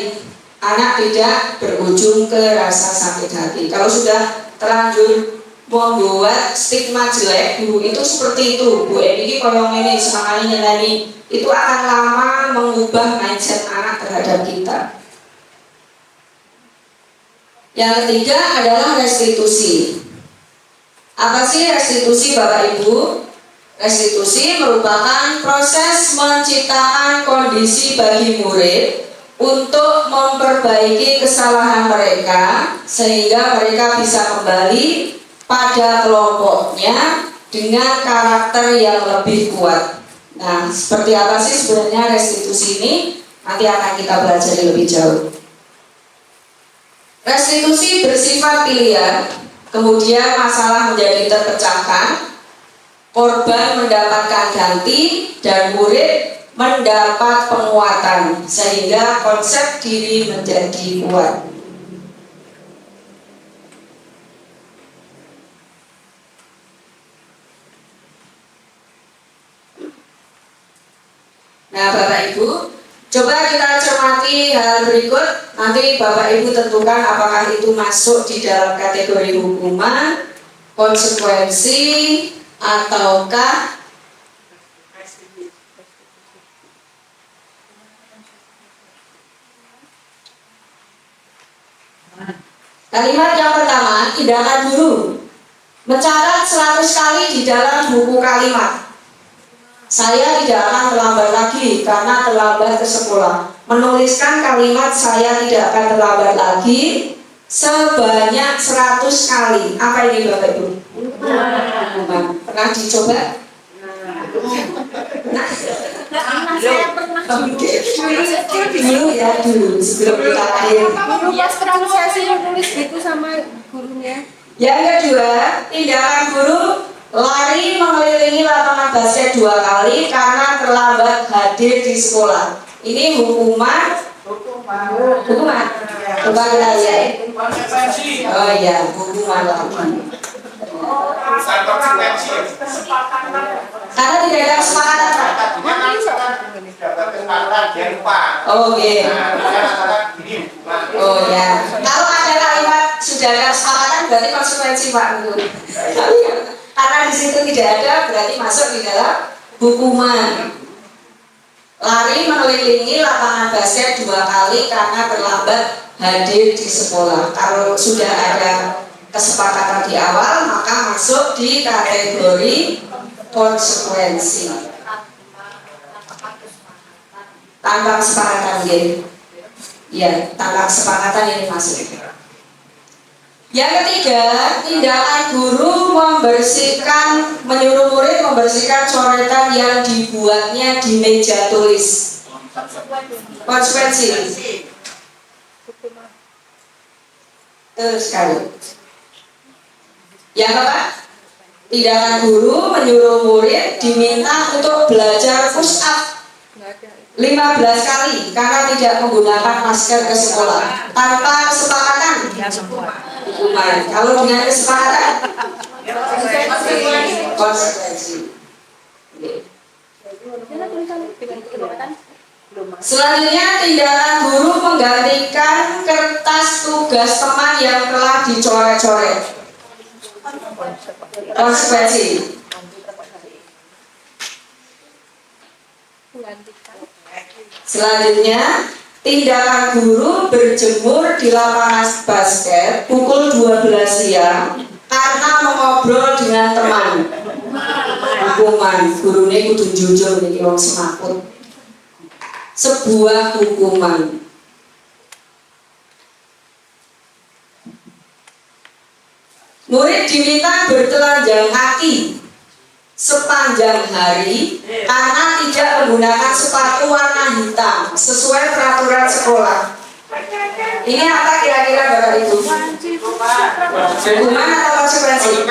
Anak tidak berujung ke rasa sakit hati. Kalau sudah terlanjur membuat stigma jelek guru itu seperti itu. Bu Eni koyong ini semangatnya nyenani, itu akan lama mengubah mindset anak terhadap kita. Yang ketiga adalah restitusi. Apa sih restitusi Bapak Ibu? Restitusi merupakan proses menciptakan kondisi bagi murid untuk memperbaiki kesalahan mereka sehingga mereka bisa kembali pada kelompoknya dengan karakter yang lebih kuat. Nah, seperti apa sih sebenarnya restitusi ini? Nanti akan kita pelajari lebih jauh. Restitusi bersifat pilihan, kemudian masalah menjadi terpecahkan, korban mendapatkan ganti, dan murid mendapat penguatan sehingga konsep diri menjadi kuat. Nah, Bapak Ibu, coba kita cermati hal berikut. Nanti Bapak Ibu tentukan apakah itu masuk di dalam kategori hukuman, konsekuensi, ataukah kalimat yang pertama, tindakan guru. Mencatat 100 kali di dalam buku kalimat. Saya tidak akan terlambat lagi karena terlambat ke sekolah. Menuliskan kalimat saya tidak akan terlambat lagi sebanyak 100 kali. Apa ini Bapak Ibu? Pernah dicoba? Dulu ya, dulu sebelum kita akhir. Pas pronunciasi nulis gitu sama gurunya. Yang kedua, tindakan guru lari mengelilingi lapangan basket 2 kali karena terlambat hadir di sekolah. Ini hukuman. Hukuman. Coba kita lihat. Oh iya, hukuman lagi. Karena tidak ada kesepakatan. Oke. Oh ya. Kalau ada kalimat sudah ada kesepakatan berarti konsekuensi Pak Guru. Karena di situ tidak ada berarti masuk di dalam hukuman. Lari mengelilingi lapangan basket 2 kali karena terlambat hadir di sekolah. Kalau sudah ada kesepakatan di awal maka masuk di kategori konsekuensi. Tanpa kesepakatan ya, tanpa kesepakatan ini masuk. Yang ketiga, tindakan guru menyuruh murid membersihkan coretan yang dibuatnya di meja tulis. Konsekuensi. Terus sekali. Yang apa? Tindakan guru menyuruh murid diminta untuk belajar push up 15 kali karena tidak menggunakan masker ke sekolah tanpa kesepakatan. Hukuman. Kalau dengan kesepakatan konsekuensi. Selanjutnya, tindakan guru menggantikan kertas tugas teman yang telah dicoret-coret. Konsekuensi. Selanjutnya, tindakan guru berjemur di lapangan basket pukul 12 siang karena mengobrol dengan teman. Hukuman. Guru ini kudu jujur nih wong semakut. Sebuah hukuman. Murid diminta bertelanjang kaki sepanjang hari karena tidak menggunakan sepatu warna hitam sesuai peraturan sekolah. Ini apa kira-kira Bapak Ibu? Hukuman atau konsekuensi?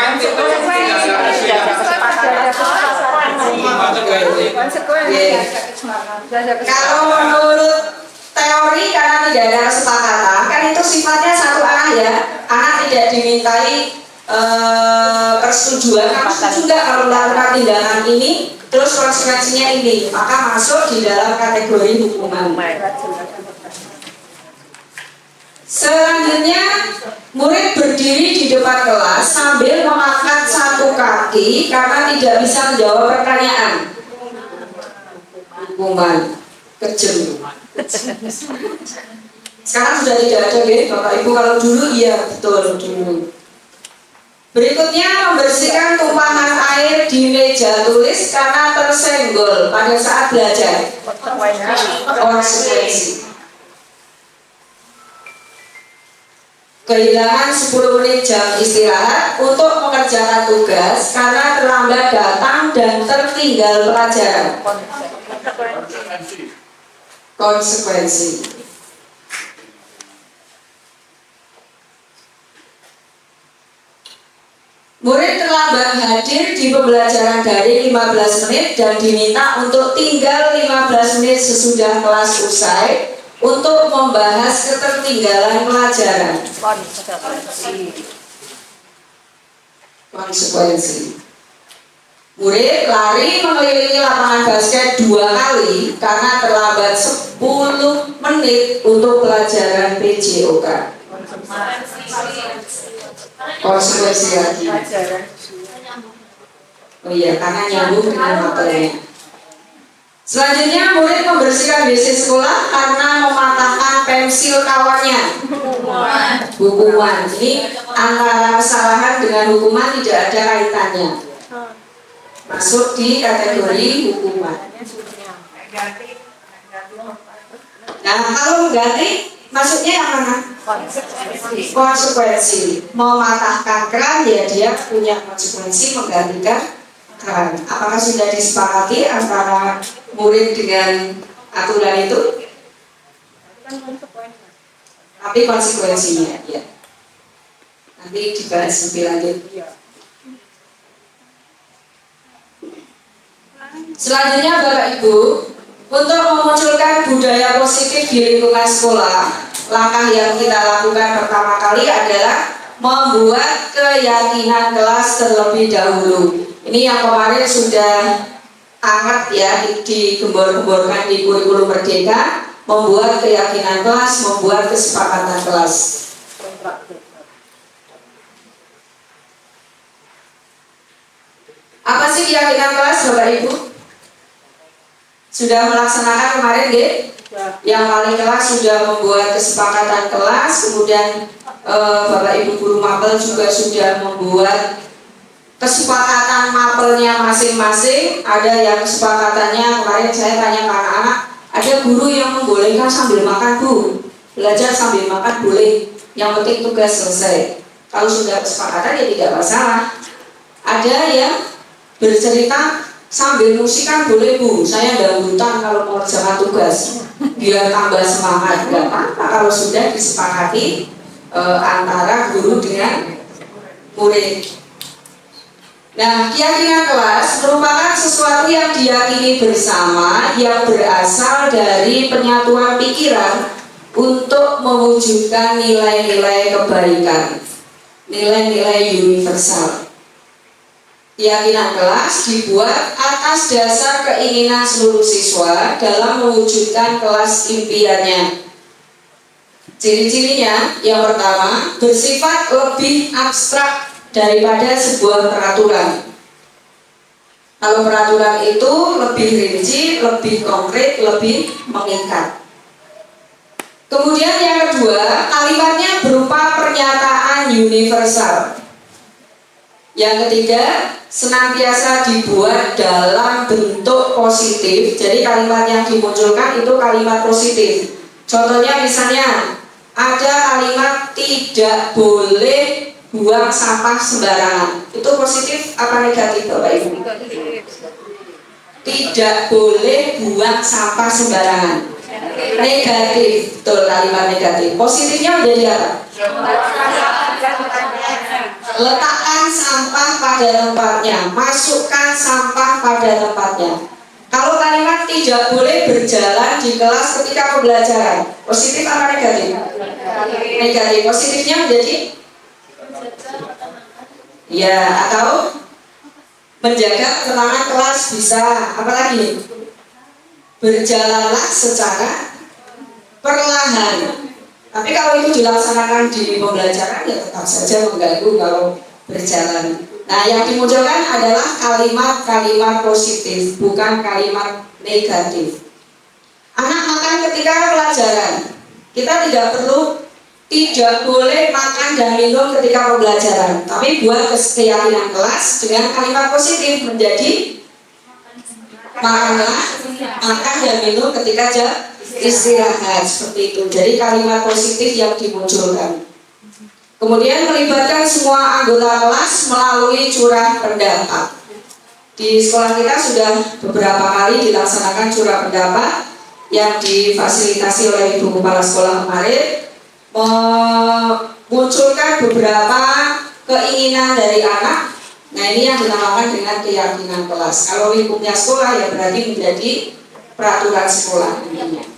Kalau menurut teori karena tidak ada kesepakatan, kan itu sifatnya satu arah ya. Anak tidak dimintai persetujuan, kamu setuju nggak kalau melakukan tindakan ini, terus konsekuensinya ini, maka masuk di dalam kategori hukuman. Selanjutnya, murid berdiri di depan kelas sambil mengangkat satu kaki karena tidak bisa menjawab pertanyaan. Hukuman kejam. Sekarang sudah tidak ada, Bapak Ibu. Kalau dulu iya, betul dulu. Berikutnya, membersihkan tumpahan air di meja tulis karena tersenggol pada saat belajar. Konsekuensi. Kehilangan 10 menit jam istirahat untuk mengerjakan tugas karena terlambat datang dan tertinggal pelajaran. Konsekuensi. Murid terlambat hadir di pembelajaran daring 15 menit dan diminta untuk tinggal 15 menit sesudah kelas usai untuk membahas ketertinggalan pelajaran. Konsekuensi. Murid lari mengelilingi lapangan basket 2 kali karena terlambat 10 menit untuk pelajaran PJOK. Konsekuensi lagi. Oh iya, karena nyambung dengan materinya. Selanjutnya, murid membersihkan WC sekolah karena mematahkan pensil kawannya. Hukuman. Ini antara kesalahan dengan hukuman tidak ada kaitannya. Masuk di kategori hukuman. Nah, kalau mengganti, maksudnya yang mana? Konsekuensi. Mematahkan keran, ya dia punya konsekuensi menggantikan keran. Apakah sudah disepakati antara murid dengan aturan itu? Tapi konsekuensinya, ya. Nanti dibahas lebih lanjut. Selanjutnya, Bapak Ibu, untuk memunculkan budaya positif di lingkungan sekolah, langkah yang kita lakukan pertama kali adalah membuat keyakinan kelas terlebih dahulu. Ini yang kemarin sudah hangat ya, digembor-gemborkan di kurikulum Merdeka, membuat keyakinan kelas, membuat kesepakatan kelas. Apa sih keyakinan kelas, Bapak Ibu? Sudah melaksanakan kemarin, yang paling kelas sudah membuat kesepakatan kelas, kemudian Bapak Ibu guru mapel juga sudah membuat kesepakatan mapelnya masing-masing. Ada yang kesepakatannya kemarin saya tanya ke anak-anak, ada guru yang membolehkan sambil makan, Bu, belajar sambil makan boleh, yang penting tugas selesai. Kalau sudah kesepakatan ya tidak masalah. Ada yang bercerita sambil musikan boleh, Bu, saya dangdutan kalau mengerjakan tugas biar tambah semangat. Gak apa-apa kalau sudah disepakati antara guru dengan murid. Nah, keyakinan kelas merupakan sesuatu yang diyakini bersama yang berasal dari penyatuan pikiran untuk mewujudkan nilai-nilai kebaikan, nilai-nilai universal. Keyakinan kelas dibuat atas dasar keinginan seluruh siswa dalam mewujudkan kelas impiannya. Ciri-cirinya, yang pertama, bersifat lebih abstrak daripada sebuah peraturan. Kalau peraturan itu lebih rinci, lebih konkret, lebih mengikat. Kemudian yang kedua, kalimatnya berupa pernyataan universal. Yang ketiga, senantiasa dibuat dalam bentuk positif. Jadi kalimat yang dimunculkan itu kalimat positif. Contohnya misalnya, ada kalimat tidak boleh buang sampah sembarangan. Itu positif apa negatif, Bapak Ibu? Tidak boleh buang sampah sembarangan. Negatif, betul, kalimat negatif. Positifnya menjadi apa? Letakkan sampah pada tempatnya, masukkan sampah pada tempatnya. Kalau kalimat tidak boleh berjalan di kelas ketika pembelajaran, positif apa negatif? Negatif. Positifnya menjadi ya, atau menjaga ketenangan kelas bisa. Apalagi berjalanlah secara perlahan. Tapi kalau itu dilaksanakan di pembelajaran ya tetap saja mengganggu kalau berjalan. Nah, yang dimunculkan adalah kalimat-kalimat positif, bukan kalimat negatif. Anak makan ketika pelajaran. Kita tidak boleh makan dan minum ketika pembelajaran. Tapi buat keyakinan kelas dengan kalimat positif menjadi makanlah, makan dan minum ketika istirahat, seperti itu. Jadi kalimat positif yang dimunculkan. Kemudian melibatkan semua anggota kelas melalui curah pendapat. Di sekolah kita sudah beberapa kali dilaksanakan curah pendapat yang difasilitasi oleh Ibu Kepala Sekolah kemarin, memunculkan beberapa keinginan dari anak. Nah, ini yang dinamakan dengan keyakinan kelas. Kalau lingkupnya sekolah ya berarti menjadi peraturan sekolah intinya.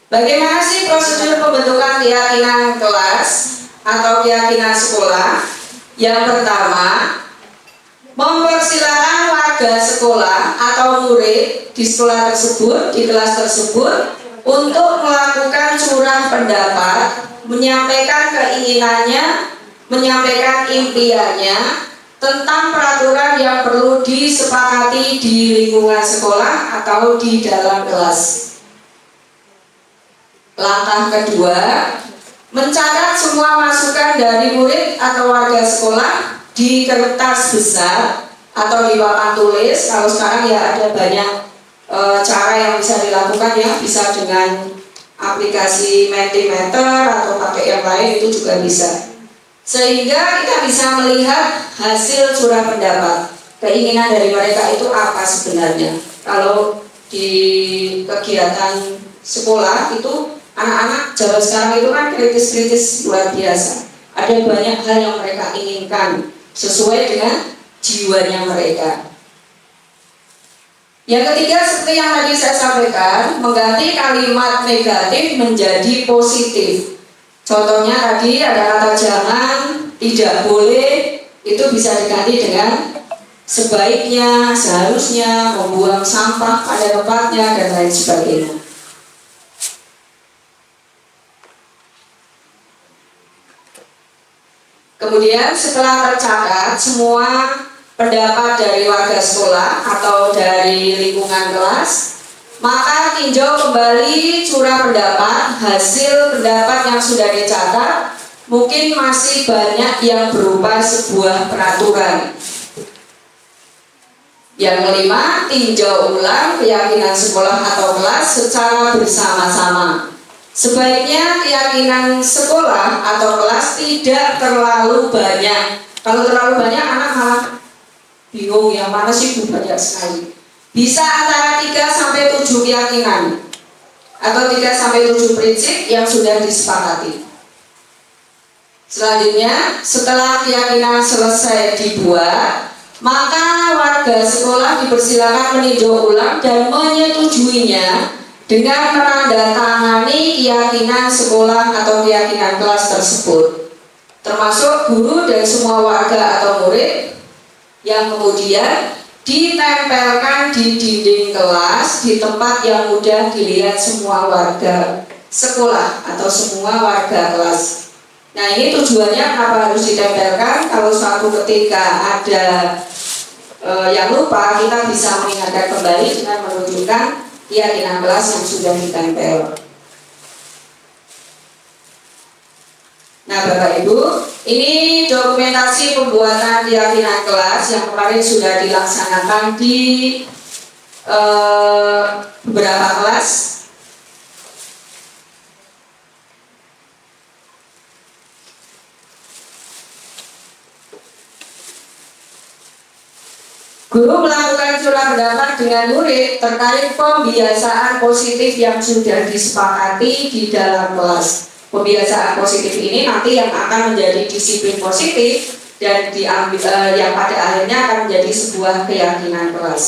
Bagaimana sih prosedur pembentukan keyakinan kelas atau keyakinan sekolah? Yang pertama, mempersilakan warga sekolah atau murid di sekolah tersebut, di kelas tersebut, untuk melakukan curah pendapat, menyampaikan keinginannya, menyampaikan impiannya tentang peraturan yang perlu disepakati di lingkungan sekolah atau di dalam kelas. Langkah kedua, mencatat semua masukan dari murid atau warga sekolah di kertas besar atau di papan tulis. Kalau sekarang ya ada banyak cara yang bisa dilakukan ya, bisa dengan aplikasi Mentimeter atau pakai yang lain, itu juga bisa. Sehingga kita bisa melihat hasil curah pendapat, keinginan dari mereka itu apa sebenarnya. Kalau di kegiatan sekolah itu anak-anak zaman sekarang itu kan kritis-kritis luar biasa. Ada banyak hal yang mereka inginkan sesuai dengan jiwanya mereka. Yang ketiga, seperti yang tadi saya sampaikan, mengganti kalimat negatif menjadi positif. Contohnya tadi ada kata jangan, tidak boleh, itu bisa diganti dengan sebaiknya, seharusnya, membuang sampah pada tempatnya, dan lain sebagainya. Kemudian setelah tercatat semua pendapat dari warga sekolah atau dari lingkungan kelas, maka tinjau kembali curah pendapat, hasil pendapat yang sudah dicatat. Mungkin masih banyak yang berupa sebuah peraturan. Yang kelima, tinjau ulang keyakinan sekolah atau kelas secara bersama-sama. Sebaiknya keyakinan sekolah atau kelas tidak terlalu banyak. Kalau terlalu banyak anak malah bingung, yang mana sih banyak sekali. Bisa antara 3-7 keyakinan atau 3-7 prinsip yang sudah disepakati. Selanjutnya, setelah keyakinan selesai dibuat, maka warga sekolah dipersilakan meninjau ulang dan menyetujuinya dengan menandatangani keyakinan sekolah atau keyakinan kelas tersebut, termasuk guru dan semua warga atau murid, yang kemudian ditempelkan di dinding kelas di tempat yang mudah dilihat semua warga sekolah atau semua warga kelas. Nah, ini tujuannya kenapa harus ditempelkan? Kalau suatu ketika ada yang lupa, kita bisa mengingatkan kembali dengan menunjukkan keyakinan kelas yang sudah ditempel. Nah, Bapak Ibu, ini dokumentasi pembuatan keyakinan kelas yang kemarin sudah dilaksanakan di beberapa kelas. Guru melakukan curah pendapat dengan murid terkait pembiasaan positif yang sudah disepakati di dalam kelas. Pembiasaan positif ini nanti yang akan menjadi disiplin positif dan yang pada akhirnya akan menjadi sebuah keyakinan kelas.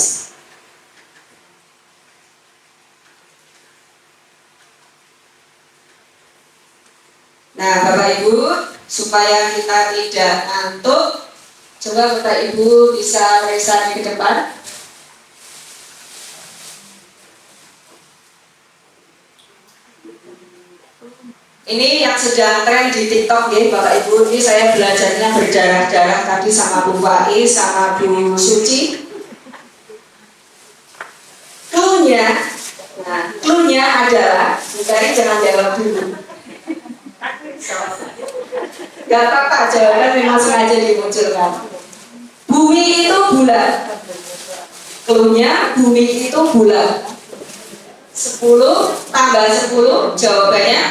Nah, Bapak Ibu, supaya kita tidak ngantuk, coba Bapak Ibu bisa periksa ke depan. Ini yang sedang tren di TikTok ya Bapak Ibu. Ini saya belajarnya berdarah-darah tadi sama Bu Faiz sama Bu Suci. Cluenya, nah cluenya adalah, bukannya jangan jawab dulu. Gak apa-apa, jawaban memang sengaja dimunculkan. Bumi itu bulat. Cluenya bumi itu bulat. 10 tambah 10 jawabannya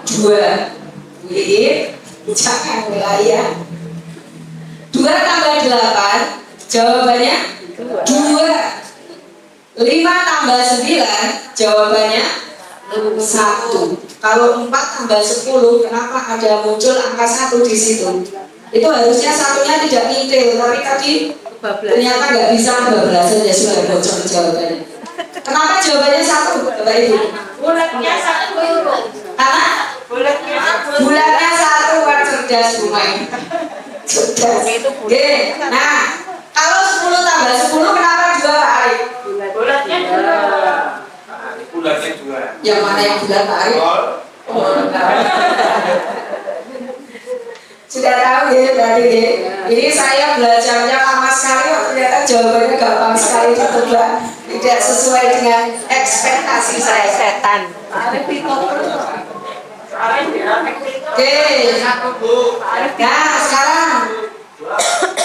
2. Wih, jangan wilayah. 2 tambah 8 jawabannya 2. 5 tambah 9 jawabannya 1. Kalau 4 tambah 10 kenapa ada muncul angka 1 di situ? Itu harusnya satunya tidak ngintil, tapi tadi ternyata nggak bisa kebablasan, ya sudah bocor jawabannya. Kenapa jawabannya 1, Bapak Ibu? Bulatnya 1. Karena bulatnya 1, kan cerdas Bumai. Cerdas. Oke. Nah, kalau 10 tambah 10 kenapa 2 Pak Arif? Bulatnya 2. Bulatnya 2. Yang mana yang bulat Pak Arif? Sudah tahu ya berarti ya. Ini saya belajarnya lama sekali, ternyata jawabannya gampang sekali ditebak, tidak sesuai dengan ekspektasi saya. Setan. Oke. Nah sekarang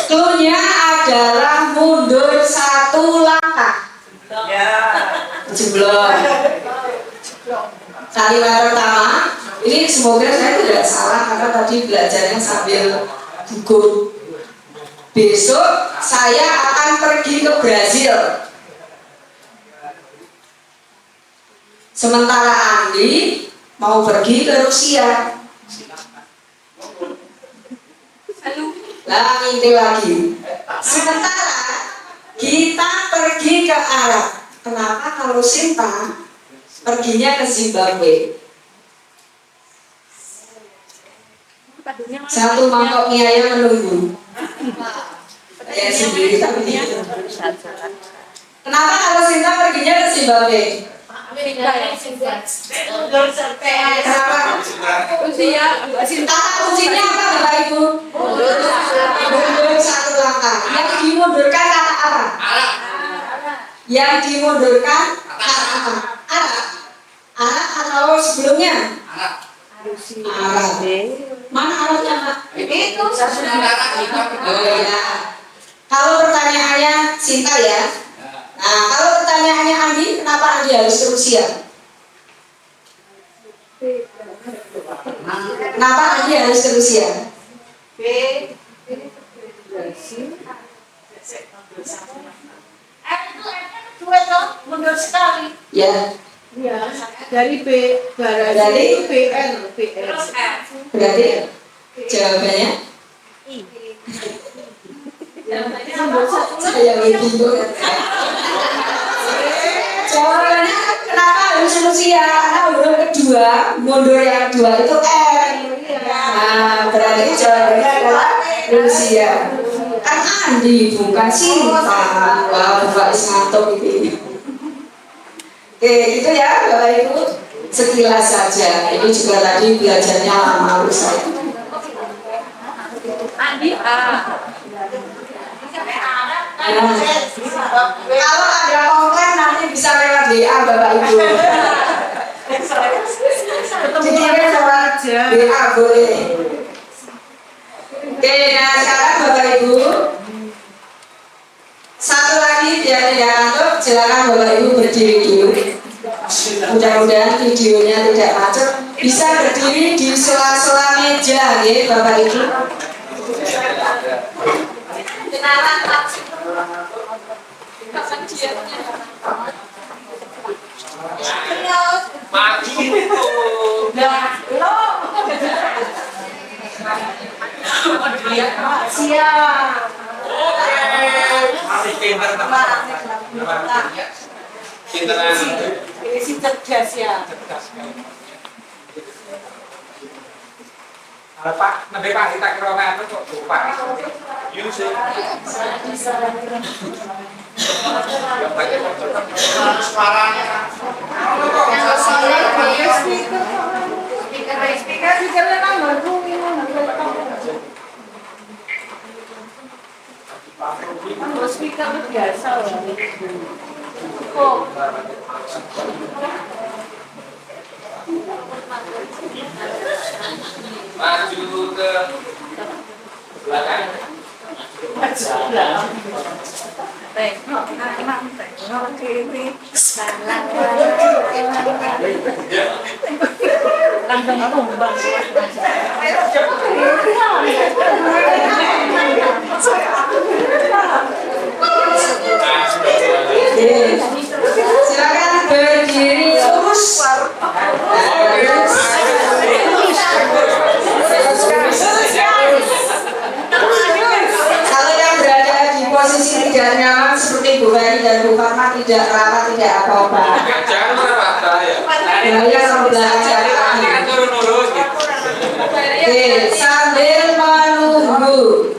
cluenya adalah mundur 1 langkah. Belum. Kalimat pertama. Ini semoga saya tidak salah karena tadi belajarnya sambil gugur. Besok saya akan pergi ke Brazil. Sementara Andi mau pergi ke Rusia. Lah inti lagi. Sementara kita pergi ke Arab. Kenapa kalau Sinta perginya ke Zimbabwe? 1 mangkok mie ayam menunggu. Saya sendiri tapi itu. Kenapa kalau Sinta perginya ke Zimbabwe? Kenapa? Kata kuncinya apa Bapak Ibu? Mundur 1 langkah. Yang dimundurkan kata apa? Yang dimundurkan kata apa? Arab. Arab atau sebelumnya? Arab. Mana Arabnya Pak? Itu oh ya. Kalau pertanyaannya Sinta ya. Nah kalau pertanyaannya Andi, kenapa Andi harus ke Rusia? Kenapa Andi harus ke Rusia? Mundur sekali. Ya. Ya, dari Barada Dari? itu BR. Berarti jawabannya? Saya bingung. Jawabannya kenapa harus Rusia? Karena huruf kedua, mundur yang kedua itu R. Nah, berarti jawabannya adalah Rusia. Kan Andi bukan Sinta. Wah, Bapak ngantuk ini. Oke, gitu ya Bapak Ibu. Sekilas saja. Ini juga tadi belajarnya lama menurut saya. Andi Kalau ada komplain nanti bisa lewat WA Bapak Ibu. Dikirim lewat WA boleh. Oke, nah sekarang Bapak Ibu, satu lagi biar tidak ngantuk, silakan Bapak Ibu berdiri dulu. Mudah-mudahan videonya tidak macet. Bisa berdiri di sela-sela meja, ya Bapak Ibu. Kenalan Pak. Mati itu. Siap. Masih pinter teman. Pinteran. Ini si cerdas ya. Pak, nanti Pak kita kira apa kok lupa. Yusuf. Suaranya. Speaker biasa loh. Oh. Maju ke belakang. Silakan berdiri lurus. Kalau yang berada di posisi tidak nyaman seperti Bu Ferry dan Bu Fatma tidak apa tidak apa-apa. Jangan marah ya. Bahaya kalau belakang Jangan turun-turun. Oke, sambil menunggu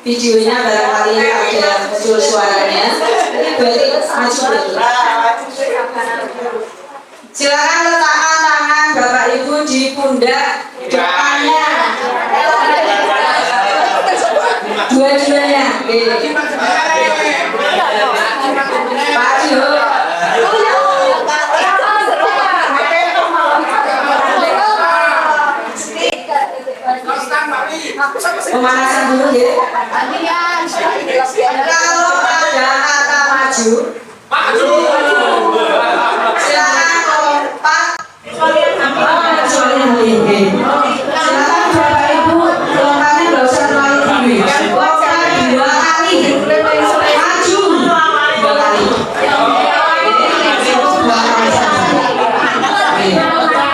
videonya barangkali ada muncul suaranya. Berarti maju lagi. Silakan letakkan tangan Bapak Ibu di pundak depannya. Dua-duanya. Maju. Pemanasan dulu ya. Kalau ada kata maju, silakan lompat. Silakan Bapak Ibu, lompatnya nggak usah terlalu tinggi. Lompat 2 kali, maju 2 kali. 2 kali saja.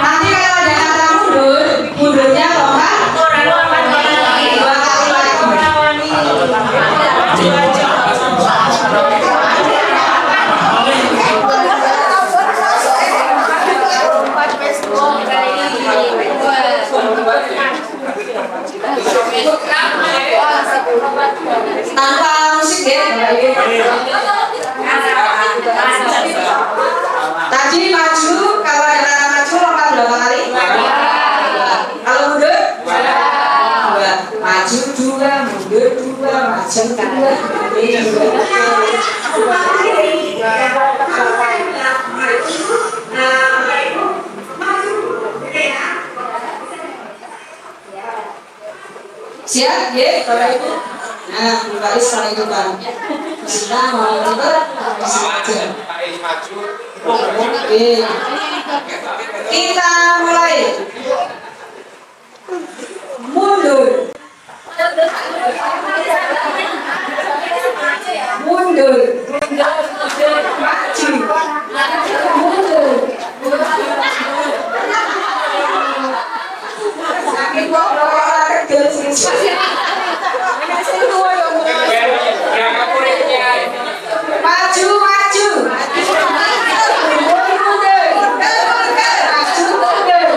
Nanti kalau ada kata mundur, mundurnya lompat 2 kali lagi. Tanpa musik ya. Tadi maju, kalau ada kata maju lompat berapa kali? Kalau mundur? 2. Maju 2, mundur 2, maju 2. Siap, ya, Bapak Ibu. Nah, Bu Faris paling depan. Bismillah, mau ikut? Bismillah. Maju. Oke. Kita mulai. Mundur. Mundur. Maju. Mundur. Sakit kok orang kecil sih. Maju, maju. Mundur, mundur. Maju, mundur.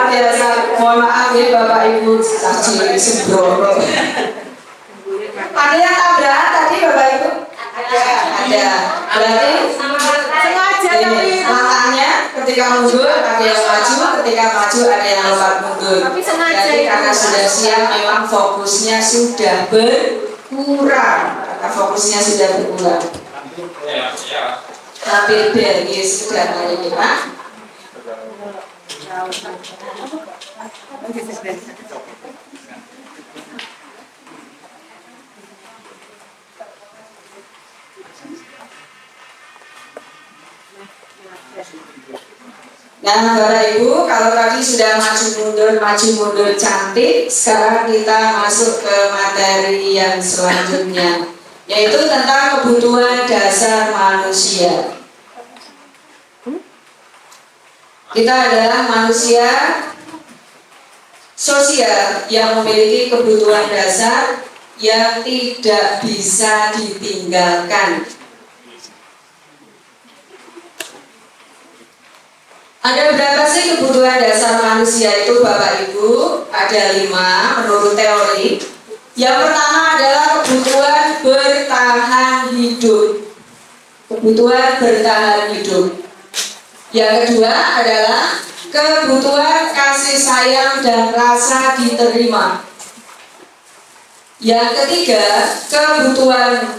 Biasa, mohon maaf ya Bapak Ibu, caci sembrono. Ada yang tabrakan tadi Bapak Ibu? Ada. Berarti Sengaja ini langkahnya ketika mundur ada yang maju, ketika maju ada yang lompat mundur. Tapi sengaja Jadi ya. karena sudah siap memang fokusnya sudah berkurang. Karena fokusnya sudah berkurang. Tapi dari sudah hari ini Pak. Nah, Bapak Ibu, kalau tadi sudah maju mundur cantik, sekarang kita masuk ke materi yang selanjutnya, yaitu tentang kebutuhan dasar manusia. Kita adalah manusia sosial yang memiliki kebutuhan dasar yang tidak bisa ditinggalkan. Ada beberapa sih kebutuhan dasar manusia itu Bapak Ibu? Ada 5 menurut teori. Yang pertama adalah kebutuhan bertahan hidup. Kebutuhan bertahan hidup. Yang kedua adalah kebutuhan kasih sayang dan rasa diterima. Yang ketiga, kebutuhan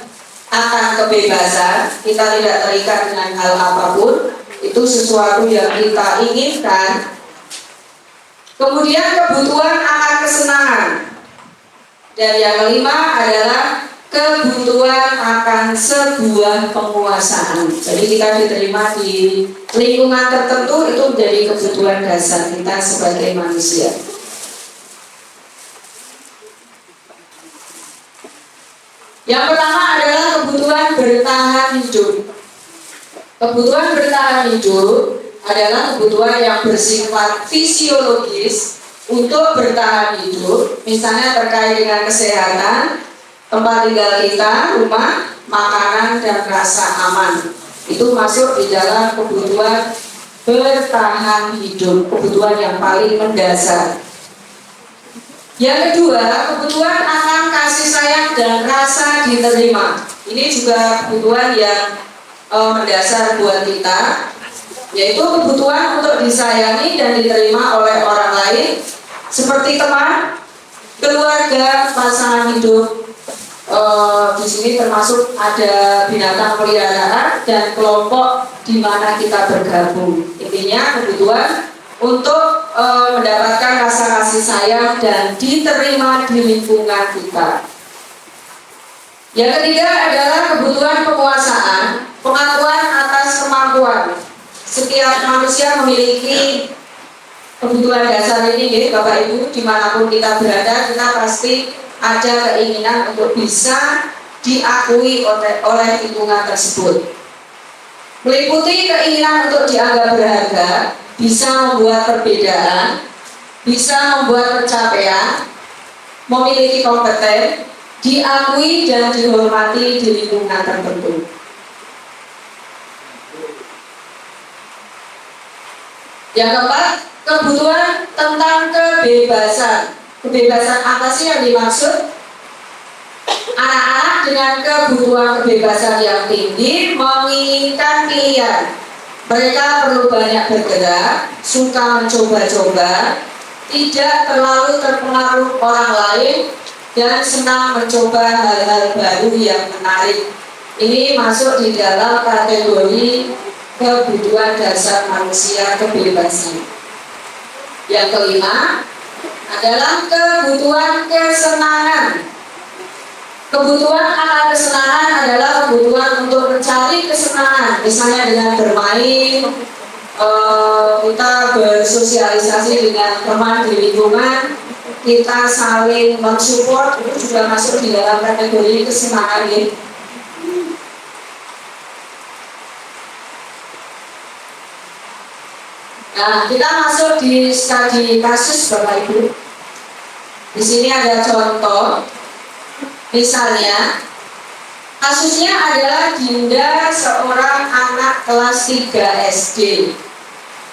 akan kebebasan. Kita tidak terikat dengan hal apapun. Itu sesuatu yang kita inginkan. Kemudian kebutuhan akan kesenangan. Dan yang kelima adalah kebutuhan akan sebuah penguasaan. Jadi kita diterima di lingkungan tertentu, itu menjadi kebutuhan dasar kita sebagai manusia. Yang pertama adalah kebutuhan bertahan hidup. Kebutuhan bertahan hidup adalah kebutuhan yang bersifat fisiologis untuk bertahan hidup, misalnya terkait dengan kesehatan, tempat tinggal kita, rumah, makanan, dan rasa aman. Itu masuk di dalam kebutuhan bertahan hidup, kebutuhan yang paling mendasar. Yang kedua, kebutuhan akan kasih sayang dan rasa diterima. Ini juga kebutuhan yang mendasar buat kita, yaitu kebutuhan untuk disayangi dan diterima oleh orang lain, seperti teman, keluarga, pasangan hidup. Di sini termasuk ada binatang peliharaan dan kelompok di mana kita bergabung. Intinya kebutuhan untuk mendapatkan rasa kasih sayang dan diterima di lingkungan kita. Yang ketiga adalah kebutuhan penguasaan, pengakuan atas kemampuan. Setiap manusia memiliki kebutuhan dasar ini, Bapak Ibu, dimanapun kita berada, kita pasti ada keinginan untuk bisa diakui oleh lingkungan tersebut. Meliputi keinginan untuk dianggap berharga, bisa membuat perbedaan, bisa membuat pencapaian, memiliki kompeten, diakui dan dihormati di lingkungan tertentu. Yang keempat, kebutuhan tentang kebebasan. Kebebasan apa sih yang dimaksud? Anak-anak dengan kebutuhan kebebasan yang tinggi menginginkan pilihan. Mereka perlu banyak bergerak, suka mencoba-coba, tidak terlalu terpengaruh orang lain, dan senang mencoba hal-hal baru yang menarik. Ini masuk di dalam kategori kebutuhan dasar manusia, kebebasan. Yang kelima adalah kebutuhan kesenangan. Kebutuhan akan kesenangan adalah kebutuhan untuk mencari kesenangan, misalnya dengan bermain, kita bersosialisasi dengan teman di lingkungan, kita saling mensupport, itu juga masuk di dalam kategori kesenangan ya. Nah, kita masuk di studi kasus Bapak Ibu. Di sini ada contoh. Misalnya, kasusnya adalah Dinda, seorang anak kelas 3 SD.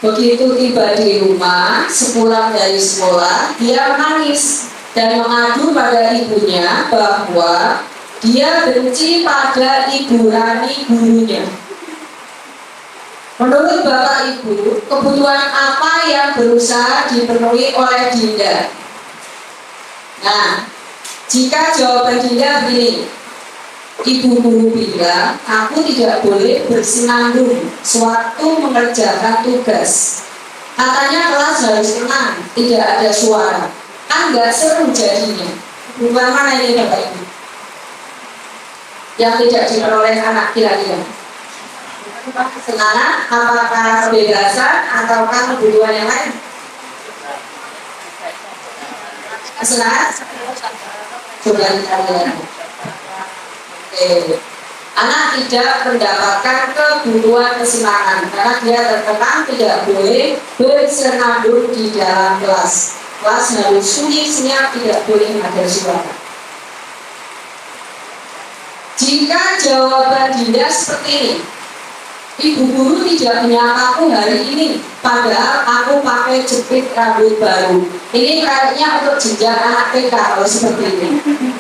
Begitu tiba di rumah, sepulang dari sekolah, dia menangis dan mengadu pada ibunya bahwa dia benci pada Ibu Rani, gurunya. Menurut Bapak Ibu, kebutuhan apa yang berusaha dipenuhi oleh Dinda? Nah, jika jawaban Dinda begini, Ibu guru bilang, aku tidak boleh bersenandung sewaktu mengerjakan tugas. Katanya kelas harus tenang, tidak ada suara. Kan nggak seru jadinya. Bukan mana ini Bapak Ibu? Yang tidak diperoleh anak kira-kira? Kesenangan, apakah kebebasan, ataukah kebutuhan yang lain? Kesenangan? Coba kita lihat. Anak tidak mendapatkan kebutuhan kesenangan karena dia tertekan, tidak boleh bersenandung di dalam kelas. Kelas harus sunyi, senyap, tidak boleh ada suara. Jika jawaban Dinda seperti ini, Ibu guru tidak menyapa aku hari ini, padahal aku pakai jepit rambut baru. Ini kayaknya untuk jenjang anak TK kalau seperti ini.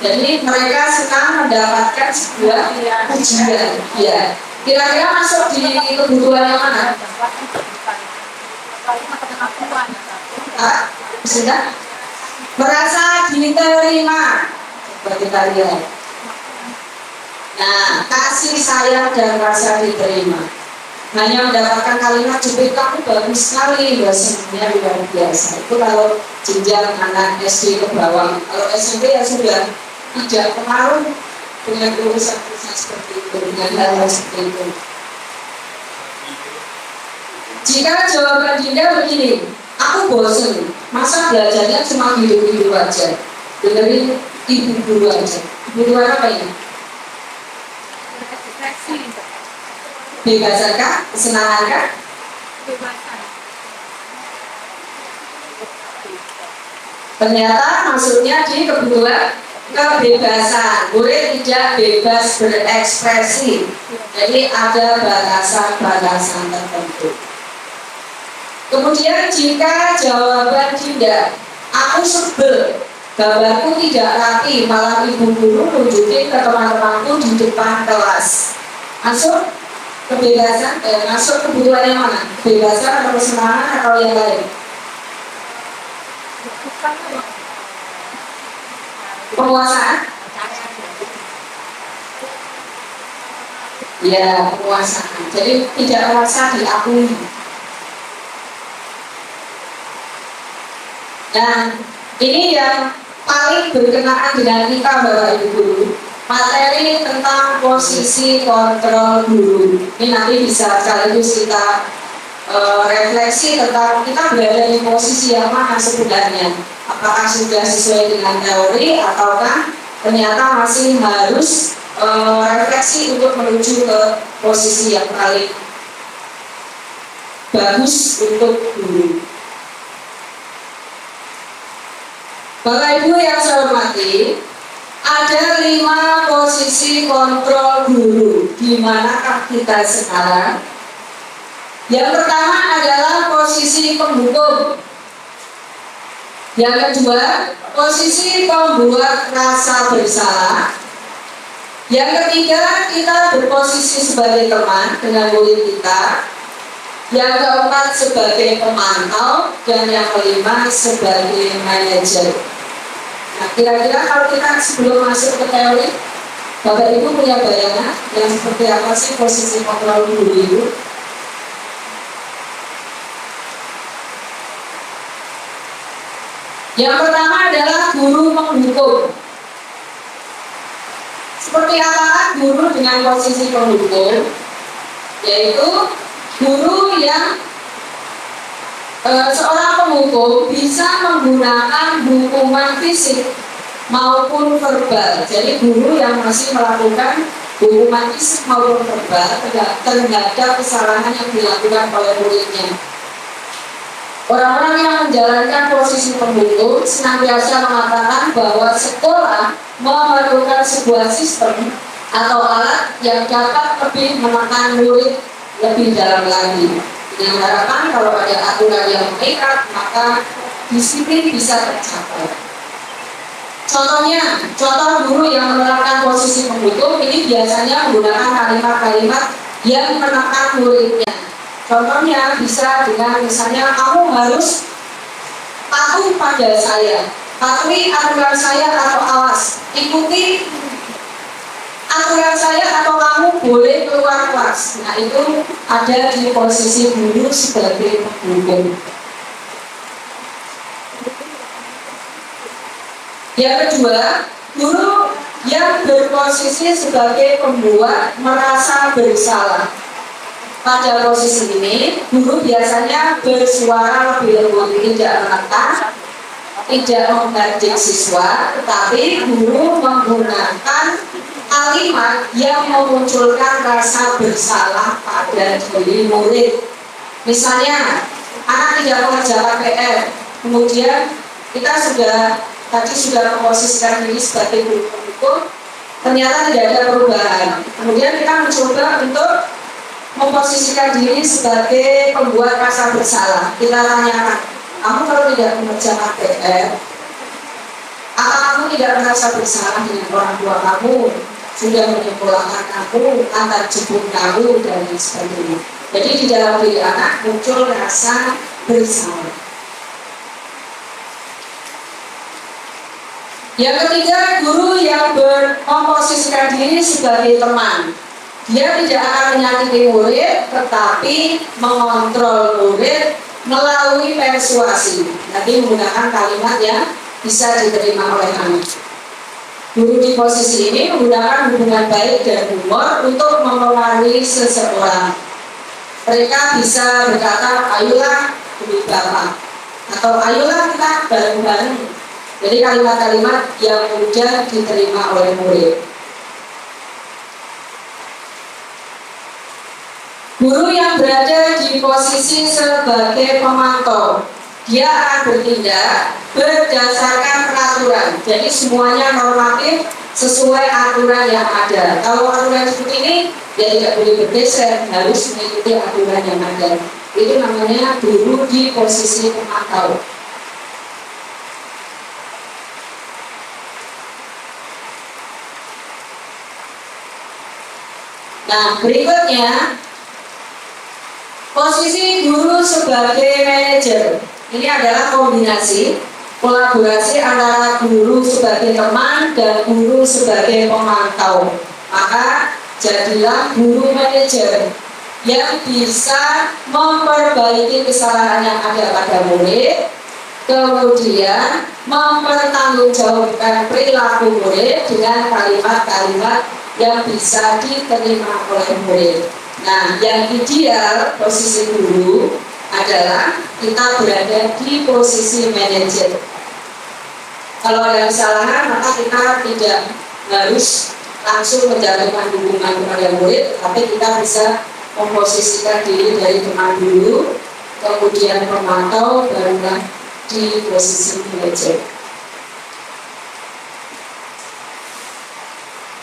Jadi mereka senang mendapatkan sebuah pujian. Ya, kira-kira masuk di kebutuhan yang mana? Sudah merasa diterima. Coba kita lihat. Nah, kasih sayang dan rasa diterima. Hanya mendapatkan kalimat jepit kamu bagus sekali, bahasanya luar biasa. Itu kalau jenjang anak SD ke bawah. Kalau SMP ya sudah tidak pengaruh dengan urusan-urusan seperti itu, dengan hal seperti itu. Jika jawaban Dinda begini, aku bosen, masa belajarnya cuma gitu-gitu aja, dengerin ibu guru aja. Ibu guru apa ini? Bebasan kah? Kesenangan kah? Ternyata maksudnya di kebutuhan kebebasan. Murid tidak bebas berekspresi. Jadi ada batasan-batasan tertentu. Kemudian jika jawaban Dinda, aku sebel, gambarku tidak rapi, malah ibu guru nunjukin ke teman-temanku di depan kelas. Masuk kebebasan, masuk kebutuhan yang mana? Kebebasan atau kesenangan atau yang lain? Penguasaan? Ya, penguasaan. Jadi tidak merasa diakui. Nah, ini yang paling berkenaan dengan kita, Bapak Ibu Guru. Materi tentang posisi kontrol guru. Ini nanti bisa sekaligus kita refleksi tentang kita berada di posisi yang mana sebenarnya. Apakah sudah sesuai dengan teori ataukah ternyata masih harus refleksi untuk menuju ke posisi yang paling bagus untuk guru. Bapak Ibu yang saya hormati, ada 5 posisi kontrol guru. Di manakah kita sekarang? Yang pertama adalah posisi penghukum. Yang kedua, posisi pembuat rasa bersalah. Yang ketiga, kita berposisi sebagai teman dengan murid kita. Yang keempat, sebagai pemantau. Dan yang kelima, sebagai manajer. Nah, kira-kira kalau kita sebelum masuk ke teori, Bapak Ibu punya bayangan yang seperti apa sih posisi kontrol guru itu? Yang pertama adalah guru penghukum. Seperti apa guru dengan posisi penghukum? Yaitu guru yang seorang penghukum bisa menggunakan hukuman fisik maupun verbal. Jadi guru yang masih melakukan hukuman fisik maupun verbal terhadap kesalahan yang dilakukan oleh muridnya. Orang-orang yang menjalankan posisi penghukum senantiasa mengatakan bahwa sekolah memerlukan sebuah sistem atau alat yang dapat lebih menekan murid lebih dalam lagi. Dengan harapan kalau ada aturan yang mengikat, maka disiplin bisa tercapai. Contohnya, contoh guru yang menerapkan posisi penghukum ini biasanya menggunakan kalimat-kalimat yang menekan muridnya. Contohnya bisa dengan misalnya, kamu harus patuh pada saya, patuhi aturan saya atau awas, ikuti aturan saya atau kamu boleh keluar kelas. Nah, itu ada di posisi guru sebagai penghukum. Yang kedua, guru yang berposisi sebagai pembuat merasa bersalah. Pada posisi ini, guru biasanya bersuara lebih lembut, tidak menekan, tidak menghardik siswa, tetapi guru menggunakan kalimat yang memunculkan rasa bersalah pada diri murid. Misalnya, anak tidak mengerjakan PR, kemudian kita tadi sudah memposisikan diri sebagai guru penghukum, ternyata tidak ada perubahan. Kemudian kita mencoba untuk memposisikan diri sebagai pembuat rasa bersalah. Kita tanyakan, kamu kalau tidak mengerjakan PR, apa kamu tidak merasa bersalah dengan orang tua kamu, sudah menyekolahkan kamu, antar jemput kamu, dan lain sebagainya. Jadi di dalam diri anak muncul rasa bersalah. Yang ketiga, guru yang memposisikan diri sebagai teman. Dia tidak akan menyakiti murid, tetapi mengontrol murid melalui persuasi. Nanti menggunakan kalimat yang bisa diterima oleh anak. Guru di posisi ini menggunakan hubungan baik dan humor untuk mempengaruhi seseorang. Mereka bisa berkata, ayolah demi Bapak, atau ayolah kita bareng-bareng. Jadi kalimat-kalimat yang mudah diterima oleh murid. Guru yang berada di posisi sebagai pemantau, dia akan bertindak berdasarkan peraturan. Jadi semuanya normatif sesuai aturan yang ada. Kalau aturan seperti ini, dia tidak boleh bergeser, harus mengikuti aturan yang ada. Itu namanya guru di posisi pemantau. Nah, berikutnya posisi guru sebagai manajer. Ini adalah kombinasi kolaborasi antara guru sebagai teman dan guru sebagai pemantau. Maka jadilah guru manajer yang bisa memperbaiki kesalahan yang ada pada murid, kemudian mempertanggungjawabkan perilaku murid dengan kalimat-kalimat yang bisa diterima oleh murid. Nah, yang ideal posisi guru adalah kita berada di posisi manajer. Kalau ada kesalahan, maka kita tidak harus langsung menjalankan hubungan kepada murid, tapi kita bisa memposisikan diri dari teman dulu, kemudian pemantau, barulah di posisi manajer.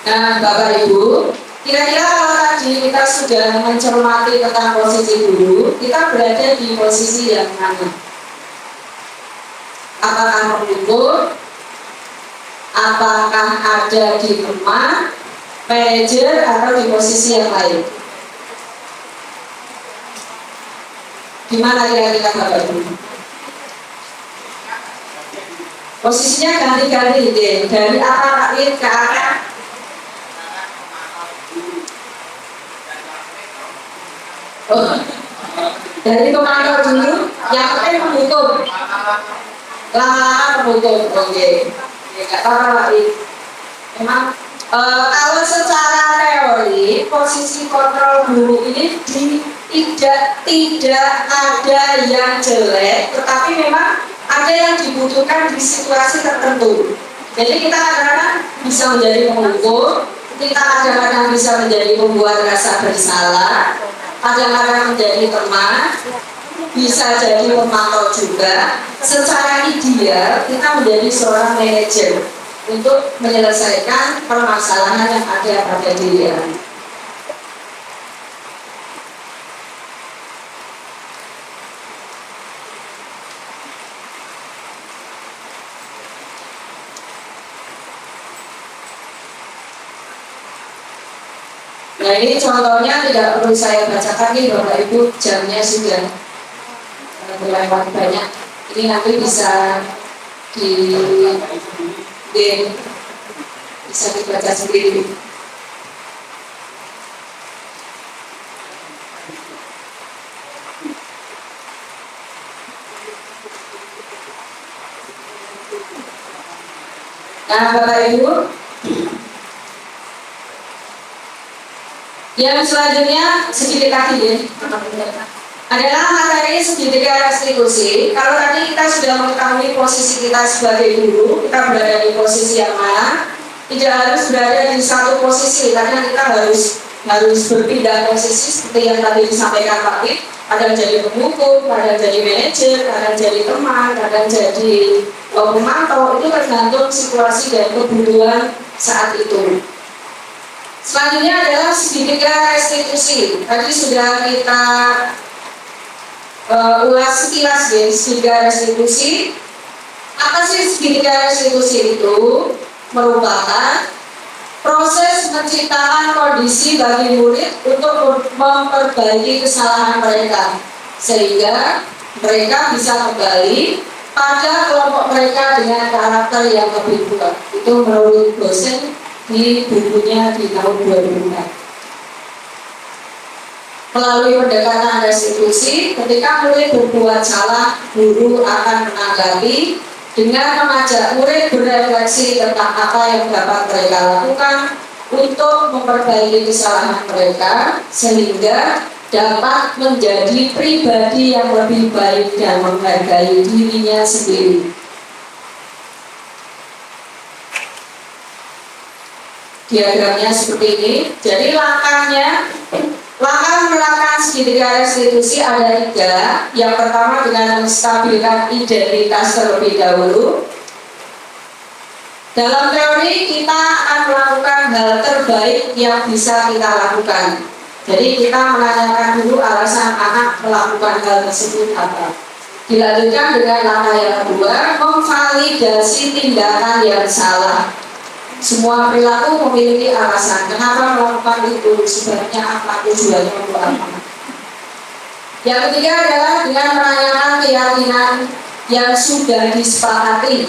Nah, Bapak Ibu, kira-kira kalau tadi kita sudah mencermati tentang posisi guru, kita berada di posisi yang mana? Apakah pemukul? Apakah ada di teman, manajer, atau di posisi yang lain? Di mana kira-kira Bapak Ibu? Posisinya ganti-ganti deh. Dari apa ke arah? Dari pemantau dulu, yang penting menghukum. Lama-lama menghukum, oke. Nggak apa-apa lagi. Memang kalau secara teori posisi kontrol guru ini tidak ada yang jelek, tetapi memang ada yang dibutuhkan di situasi tertentu. Jadi kita kadang-kadang bisa menjadi penghukum, kita kadang-kadang bisa menjadi pembuat rasa bersalah, kadang-kadang menjadi teman, bisa jadi pemantau juga. Secara ideal kita menjadi seorang manajer untuk menyelesaikan permasalahan yang ada pada diri anak. Nah, ini contohnya tidak perlu saya bacakan nih Bapak Ibu, jamnya sudah melewat banyak. Ini nanti bisa bisa dibaca sendiri. Nah, Bapak Ibu, yang selanjutnya sedikit lagi ya, adalah materi segitiga restitusi. Kalau tadi kita sudah mengetahui posisi kita sebagai guru, kita berada di posisi yang mana, tidak harus berada di satu posisi, karena kita harus berpindah posisi seperti yang tadi disampaikan Pak Wid. Kadang jadi penghukum, kadang jadi manajer, kadang jadi teman, kadang jadi pemantau. Itu tergantung situasi dan kebutuhan saat itu. Selanjutnya adalah segitiga restitusi. Tadi sudah kita ulas sekilas ya, segitiga restitusi. Apa sih segitiga restitusi itu? Merupakan proses menciptakan kondisi bagi murid untuk memperbaiki kesalahan mereka, sehingga mereka bisa kembali pada kelompok mereka dengan karakter yang lebih kuat. Itu menurut dosen di bukunya di tahun 2004. Melalui pendekatan restitusi, ketika murid berbuat salah, guru akan menanggapi dengan mengajak murid berefleksi tentang apa yang dapat mereka lakukan untuk memperbaiki kesalahan mereka, sehingga dapat menjadi pribadi yang lebih baik dan menghargai dirinya sendiri. Diagramnya seperti ini. Jadi langkah menerapkan segitiga restitusi ada 3. Yang pertama dengan menstabilkan identitas terlebih dahulu. Dalam teori kita akan melakukan hal terbaik yang bisa kita lakukan. Jadi kita menanyakan dulu alasan anak melakukan hal tersebut apa. Dilanjutkan dengan langkah yang kedua, memvalidasi tindakan yang salah. Semua perilaku memiliki alasan kenapa melakukan itu, sebabnya apa, tujuannya untuk apa. Yang ketiga adalah dengan menanyakan keyakinan yang sudah disepakati.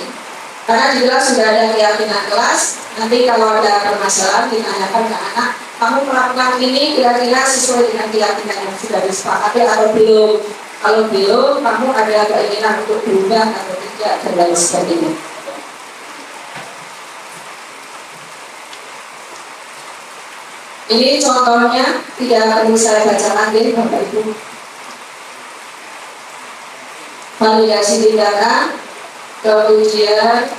Karena jelas sudah ada keyakinan kelas, nanti kalau ada permasalahan ditanyakan ke anak, kamu melakukan ini kira-kira sesuai dengan keyakinan yang sudah disepakati atau belum. Kalau belum, kamu ada keinginan untuk berubah atau tidak, dan lain sebagainya. Ini contohnya, tidak perlu saya bacakan deh Bapak Ibu. Validasi tindakan, kemudian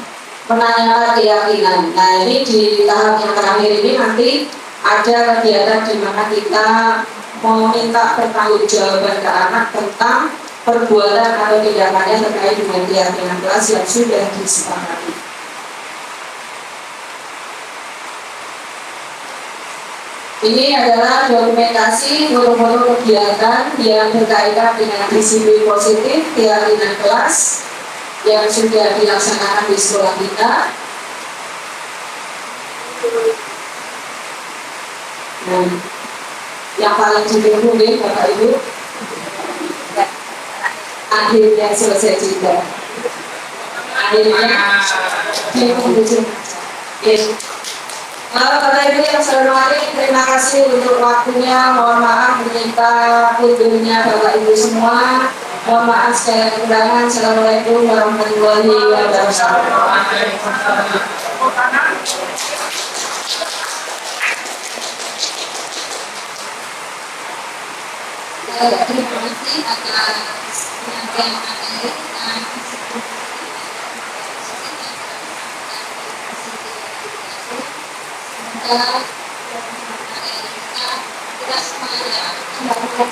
menanyakan keyakinan. Nah ini di tahap yang terakhir ini nanti ada kegiatan di mana kita meminta pertanggungjawaban ke anak tentang perbuatan atau tindakannya terkait dengan keyakinan kelas yang sudah disepakati. Ini adalah dokumentasi foto-foto kegiatan yang berkaitan dengan disiplin positif keyakinan kelas yang sudah dilaksanakan di sekolah kita. Nah, yang paling ditunggu nih Bapak Ibu, akhirnya selesai juga. Akhirnya ditunggu juga. Bapak Ibu yang saya hormati, terima kasih untuk waktunya. Mohon maaf meminta kunjungnya Bapak Ibu semua. Mohon maaf segala kekurangan. Assalamualaikum warahmatullahi wabarakatuh. Terima kasih atas penyampaian materi dan kita semuanya melakukan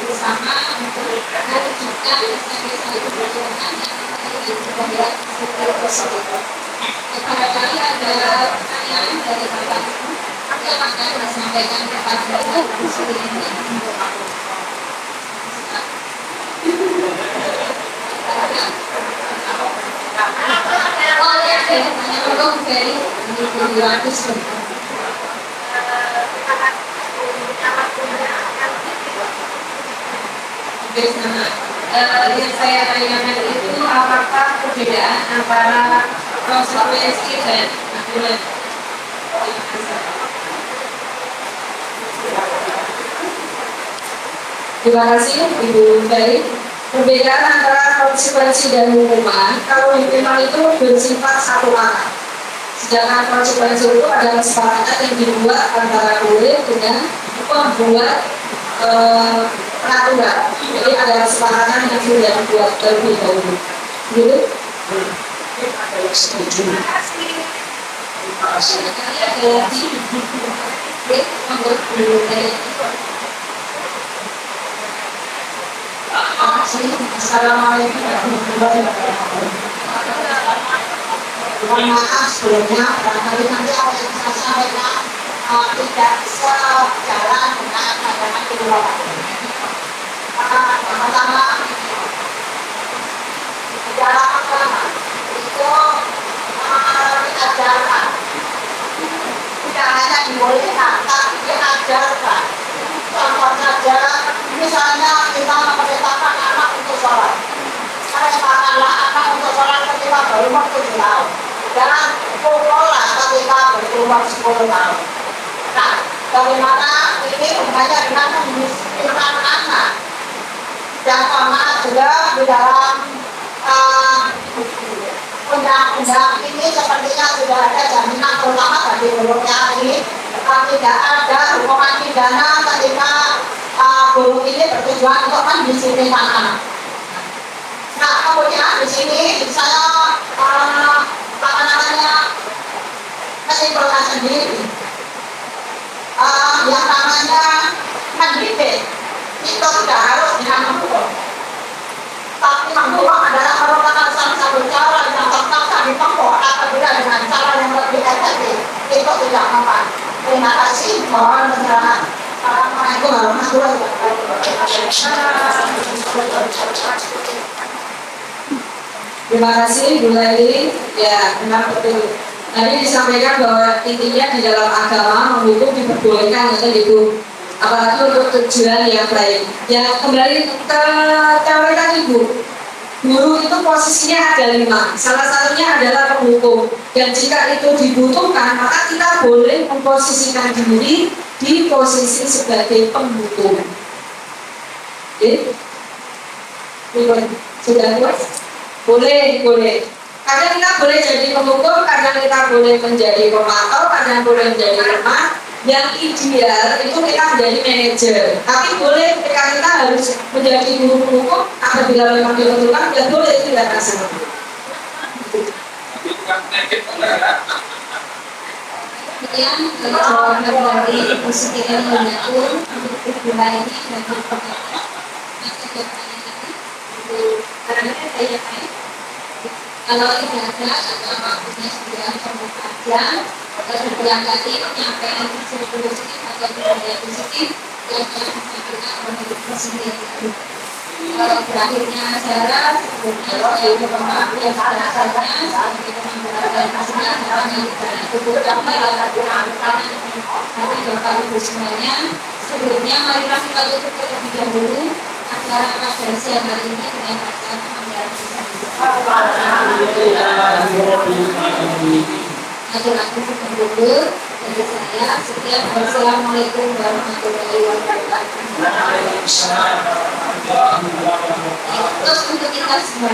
bersama untuk mewujudkan kepada kali ada pertanyaan dari Bapak yang akan disampaikan kepada ini. Oh ya, pertanyaan untuk Ferry yang saya tanyakan itu apakah perbedaan antara konsekuensi dan aturan? Terima kasih Ibu Ferry. Perbedaan antara konsekuensi dan hukuman, kalau hukuman itu bersifat satu arah, sedangkan konsekuensi itu adalah kesepakatan yang dibuat antara murid dengan pembuat peraturan. Jadi ada kesepakatan yang sudah dibuat terlebih dahulu. Gitu? Terima kasih. Assalamualaikum warahmatullahi wabarakatuh. Mohon maaf sebelumnya, barangkali nanti ada yang saya sampaikan tidak sejalan dengan pandangan kedua. Pertama-tama di dalam agama itu diajarkan, tidak hanya dibolehkan, tapi diajarkan. Contoh saja, misalnya kita memerintahkan anak untuk sholat. Perintahkanlah anak untuk sholat ketika berumur 7 tahun. Dan pukullah ketika berumur 10 tahun. Nah, bagaimana ini hubungannya dengan memiskinkan anak? Yang sama juga di dalam undang-undang ini sepertinya sudah ada jaminan terutama bagi gurunya ini tidak ada hukuman pidana ketika guru ini bertujuan untuk mendisiplinkan anak. Nah, kemudian di sini saya menyimpulkan sendiri yang namanya mendidik itu tidak harus dengan menghukum, tapi menghukum adalah merupakan salah satu cara yang terpaksa ditempuh apabila dengan cara yang lebih efektif itu tidak mempan. Terima kasih, mohon pencerahan. Assalamualaikum warahmatullahi wabarakatuh. Terima kasih Bu Laili. Ya, memang betul. Tadi disampaikan bahwa intinya di dalam agama menghukum diperbolehkan untuk itu, apalagi untuk tujuan yang baik. Ya, kembali ke teori tadi Bu. Guru itu posisinya ada 5. Salah satunya adalah penghukum. Dan jika itu dibutuhkan, maka kita boleh memposisikan diri di posisi sebagai penghukum. Oke? Sudah puas? Boleh. Kadang kita boleh jadi penghukum, kadang kita boleh menjadi pemantau, kadang boleh menjadi lemah. Yang ideal itu kita menjadi manajer. Tapi boleh ketika kita harus menjadi guru penghukum, apabila memang dibutuhkan, ya boleh tidak masalah. Kemudian jawaban dari Ibu Siti Elianatur untuk kedua ini dan berikutnya karena saya kalau tidak ada atau waktunya sudah terbuka yang tadi menyampaikan visi positif atau budaya positif yang telah disampaikan oleh Ibu Siti Elianatur. Berakhirnya acara sebelumnya saya mohon maaf yang sebesar-besarnya sebagai penyelenggara acara hanya tidak cukup kami tapi Bapak Ibu semuanya. Sebelumnya marilah kita tutup terlebih dahulu acara pada siang hari ini dengan bacaan pembahasan dulu dari saya. Sekian, wassalamualaikum warahmatullahi wabarakatuh. Terus untuk kita semua.